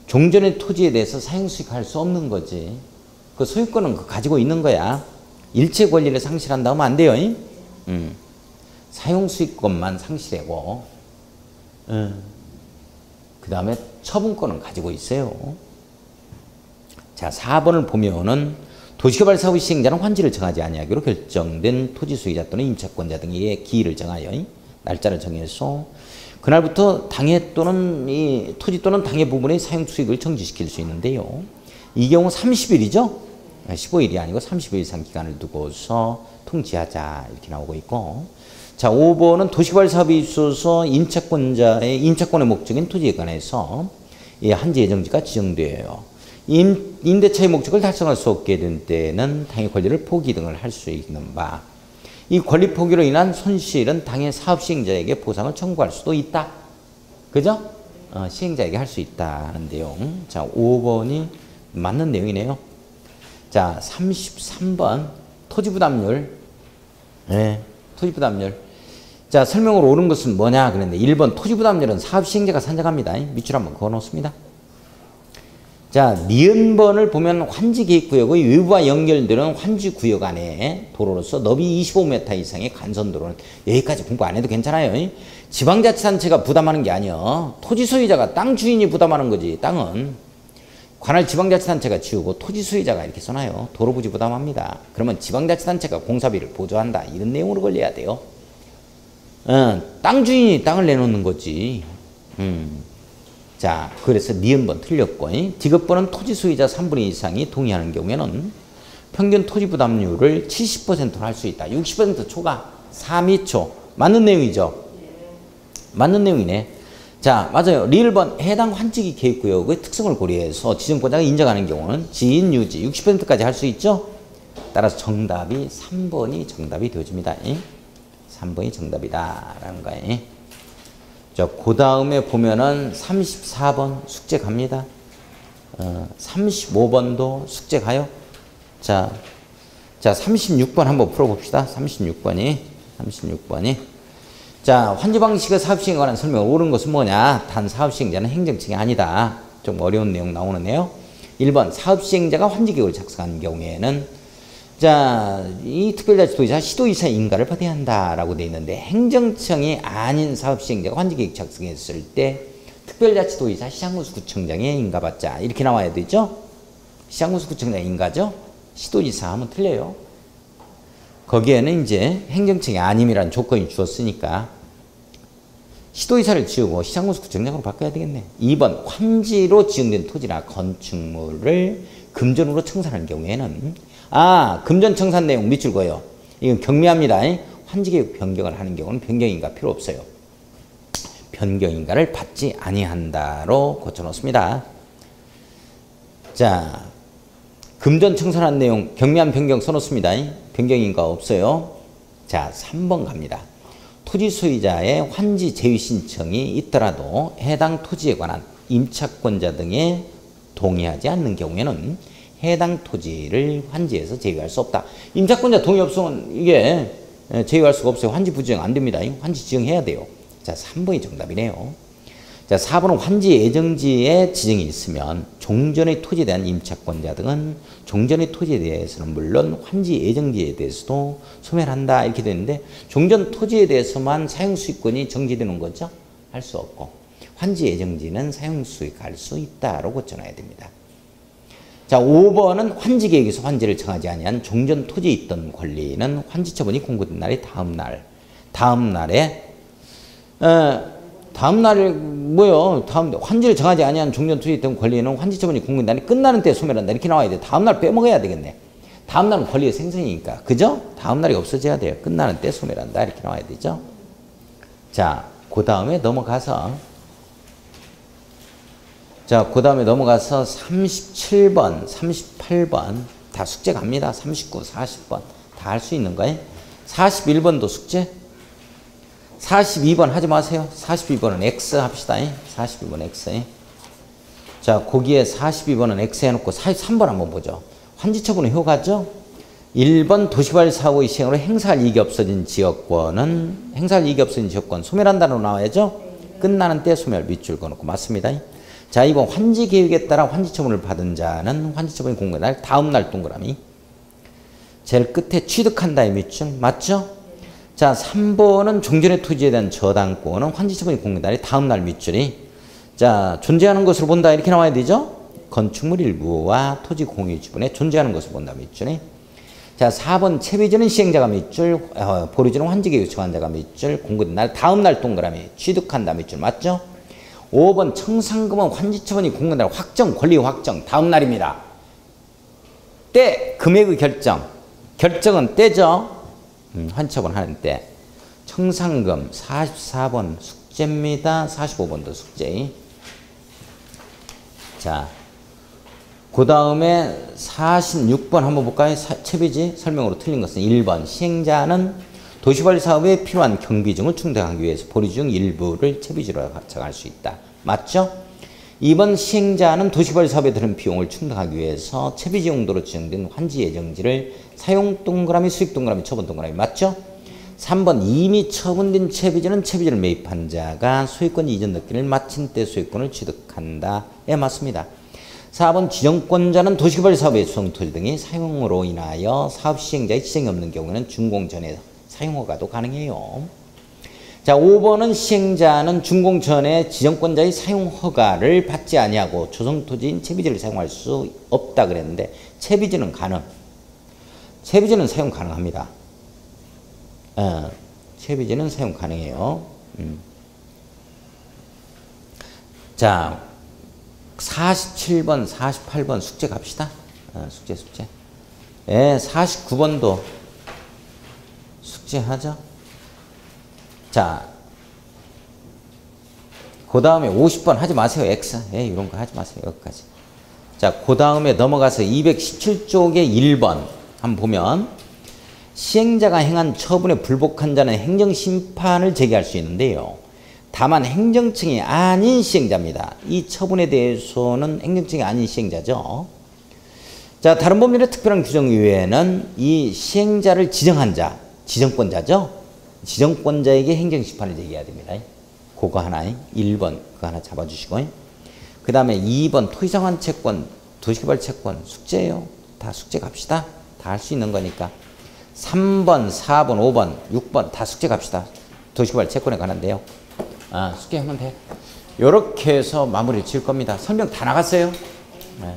종전의 토지에 대해서 사용 수익할 수 없는 거지. 그 소유권은 가지고 있는 거야. 일체 권리를 상실한다 하면 안 돼요. 사용 수익권만 상실하고 그 다음에 처분권은 가지고 있어요. 자, 4번을 보면은 도시개발 사업 시행자는 환지를 정하지 아니하기로 결정된 토지 소유자 또는 임차권자 등의 기일을 정하여 날짜를 정해서 그날부터 당해 또는 이 토지 또는 당해 부분의 사용 수익을 정지시킬 수 있는데요. 이 경우 30일이죠. 15일이 아니고 30일 이상 기간을 두고서 통지하자 이렇게 나오고 있고. 자, 5번은 도시개발 사업에 있어서 임차권의 목적인 토지에 관해서 이 한지 예정지가 지정되어요. 임대차의 목적을 달성할 수 없게 된 때는 당의 권리를 포기 등을 할 수 있는 바. 이 권리 포기로 인한 손실은 당의 사업 시행자에게 보상을 청구할 수도 있다. 그죠? 시행자에게 할 수 있다는 내용. 자, 5번이 맞는 내용이네요. 자, 33번 토지부담률. 네, 토지부담률. 자, 설명으로 옳은 것은 뭐냐 그랬는데 1번 토지부담률은 사업 시행자가 산정합니다. 밑줄 한번 그어놓습니다. 자, 니은번을 보면 환지계획구역의 외부와 연결되는 환지구역 안에 도로로서 너비 25m 이상의 간선도로는 여기까지 공부 안 해도 괜찮아요. 지방자치단체가 부담하는 게 아니야. 토지 소유자가 땅 주인이 부담하는 거지. 땅은 관할 지방자치단체가 지우고 토지 소유자가 이렇게 써놔요. 도로부지 부담합니다. 그러면 지방자치단체가 공사비를 보조한다. 이런 내용으로 걸려야 돼요. 땅 주인이 땅을 내놓는 거지. 자, 그래서 니은번 틀렸고, 디귿번은 토지 소유자 3분의 2 이상이 동의하는 경우에는 평균 토지 부담률을 70%로 할 수 있다. 60% 초과 3미초. 맞는 내용이죠? 맞는 내용이네. 자, 맞아요. 리을번 해당 환지기 계획구역의 특성을 고려해서 지정권자가 인정하는 경우는 지인 유지 60%까지 할 수 있죠? 따라서 정답이 3번이 정답이 되어집니다. 3번이 정답이다. 라는 거예요. 자, 그 다음에 보면은 34번 숙제 갑니다. 35번도 숙제 가요. 자, 36번 한번 풀어봅시다. 36번이. 자, 환지 방식의 사업시행에 관한 설명을 옳은 것은 뭐냐? 단 사업시행자는 행정층이 아니다. 좀 어려운 내용 나오네요. 1번 사업시행자가 환지계획을 작성한 경우에는 자, 이 특별자치도지사 시도지사 인가를 받아야 한다라고 되어 있는데 행정청이 아닌 사업시행자가 환지계획 작성했을 때 특별자치도지사 시장군수구청장의 인가받자 이렇게 나와야 되죠? 시장군수구청장의 인가죠? 시도지사 하면 틀려요. 거기에는 이제 행정청이 아님이라는 조건이 주었으니까 시도지사를 지우고 시장군수구청장으로 바꿔야 되겠네. 2번 환지로 지정된 토지나 건축물을 금전으로 청산하는 경우에는 금전 청산 내용 밑줄 그어요. 이건 경미합니다. 환지계획 변경을 하는 경우는 변경인가 필요 없어요. 변경인가를 받지 아니한다로 고쳐놓습니다. 자, 금전 청산한 내용 경미한 변경 써놓습니다. 변경인가 없어요. 자, 3번 갑니다. 토지 소유자의 환지 제외 신청이 있더라도 해당 토지에 관한 임차권자 등의 동의하지 않는 경우에는 해당 토지를 환지에서 제외할 수 없다. 임차권자 동의 없으면 이게 제외할 수가 없어요. 환지 부지정 안 됩니다. 환지 지정해야 돼요. 자, 3번이 정답이네요. 자, 4번은 환지 예정지에 지정이 있으면 종전의 토지에 대한 임차권자 등은 종전의 토지에 대해서는 물론 환지 예정지에 대해서도 소멸한다 이렇게 되는데 종전 토지에 대해서만 사용수익권이 정지되는 거죠. 할 수 없고 환지 예정지는 사용수익할 수 있다로 고쳐놔야 됩니다. 자, 5번은 환지계획에서 환지를 정하지 아니한 종전 토지에 있던 권리는 환지처분이 공고된 날이 다음 날에 뭐요? 환지를 정하지 아니한 종전 토지에 있던 권리는 환지처분이 공고된 날이 끝나는 때 소멸한다 이렇게 나와야 돼. 다음 날 빼먹어야 되겠네. 다음 날은 권리의 생성이니까. 그죠? 다음 날이 없어져야 돼요. 끝나는 때 소멸한다 이렇게 나와야 되죠. 자, 그 다음에 넘어가서 37번, 38번 다 숙제 갑니다. 39, 40번 다 할 수 있는 거예요. 41번도 숙제. 42번 하지 마세요. 42번은 X 합시다. 42번 X. 자, 거기에 42번은 X 해놓고 43번 한번 보죠. 환지처분의 효과죠. 1번 도시개발 사고의 시행으로 행사할 이익이 없어진 지역권은 소멸한다로 나와야죠. 끝나는 때 소멸 밑줄 그어놓고 맞습니다. 자, 이번 환지계획에 따라 환지처분을 받은 자는 환지처분이 공고된 날 다음 날 동그라미. 제일 끝에 취득한다의 밑줄 맞죠? 자, 3번은 종전의 토지에 대한 저당권은 환지처분이 공고된 날이 다음 날 밑줄이. 자, 존재하는 것으로 본다 이렇게 나와야 되죠? 건축물 일부와 토지 공유 지분에 존재하는 것을 본다 밑줄이. 자, 4번 채비지는 시행자가 밑줄, 보류지는 환지계획 정한자가 밑줄, 공고된 날 다음 날 동그라미 취득한다 밑줄 맞죠? 5번 청산금은 환지처분이 공고된 날 확정, 권리 확정 다음 날입니다. 때, 금액의 결정은 때죠. 환지처분 하는 때. 청산금 44번 숙제입니다. 45번도 숙제. 자, 그 다음에 46번 한번 볼까요? 채비지 설명으로 틀린 것은 1번 시행자는 도시관리 사업에 필요한 경비증을 충당하기 위해서 보류 중 일부를 채비지로 가져갈 수 있다. 맞죠? 2번 시행자는 도시관리 사업에 드는 비용을 충당하기 위해서 채비지 용도로 지정된 환지 예정지를 사용 동그라미, 수익 동그라미, 처분 동그라미. 맞죠? 3번 이미 처분된 채비지는 채비지를 매입한 자가 소유권 이전 등기를 마친 때 소유권을 취득한다. 예, 맞습니다. 4번 지정권자는 도시개발 사업의 수송토지 등의 사용으로 인하여 사업 시행자의 지정이 없는 경우에는 준공 전에 사용허가도 가능해요. 자, 5번은 시행자는 준공 전에 지정권자의 사용허가를 받지 아니하고 조성토지인 채비지를 사용할 수 없다 그랬는데 채비지는 가능. 채비지는 사용 가능합니다. 채비지는 사용 가능해요. 자, 47번, 48번 숙제 갑시다. 숙제. 예, 49번도 숙제하죠. 자, 그 다음에 50번 하지 마세요. X. 예, 이런 거 하지 마세요. 여기까지. 자, 그 다음에 넘어가서 217쪽의 1번 한번 보면 시행자가 행한 처분에 불복한 자는 행정심판을 제기할 수 있는데요. 다만 행정층이 아닌 시행자입니다. 이 처분에 대해서는 행정층이 아닌 시행자죠. 자, 다른 법률의 특별한 규정 이외에는 이 시행자를 지정한 자, 지정권자죠. 지정권자에게 행정심판을 제기해야 됩니다. 그거 하나, 1번 그거 하나 잡아주시고, 그 다음에 2번 토지상환 채권, 도시개발 채권 숙제예요. 다 숙제 갑시다. 다 할 수 있는 거니까. 3번, 4번, 5번, 6번 다 숙제 갑시다. 도시개발 채권에 관한데요. 숙제하면 돼. 요렇게 해서 마무리 지을 겁니다. 설명 다 나갔어요. 네.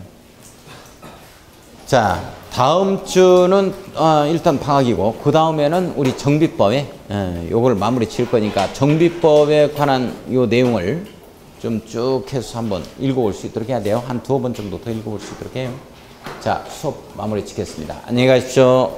자, 다음 주는 일단 방학이고 그 다음에는 우리 정비법에 요걸 마무리 지을 거니까 정비법에 관한 요 내용을 좀 쭉 해서 한번 읽어볼 수 있도록 해야 돼요. 한 2번 정도 더 읽어볼 수 있도록 해요. 자, 수업 마무리 짓겠습니다. 안녕히 가십시오.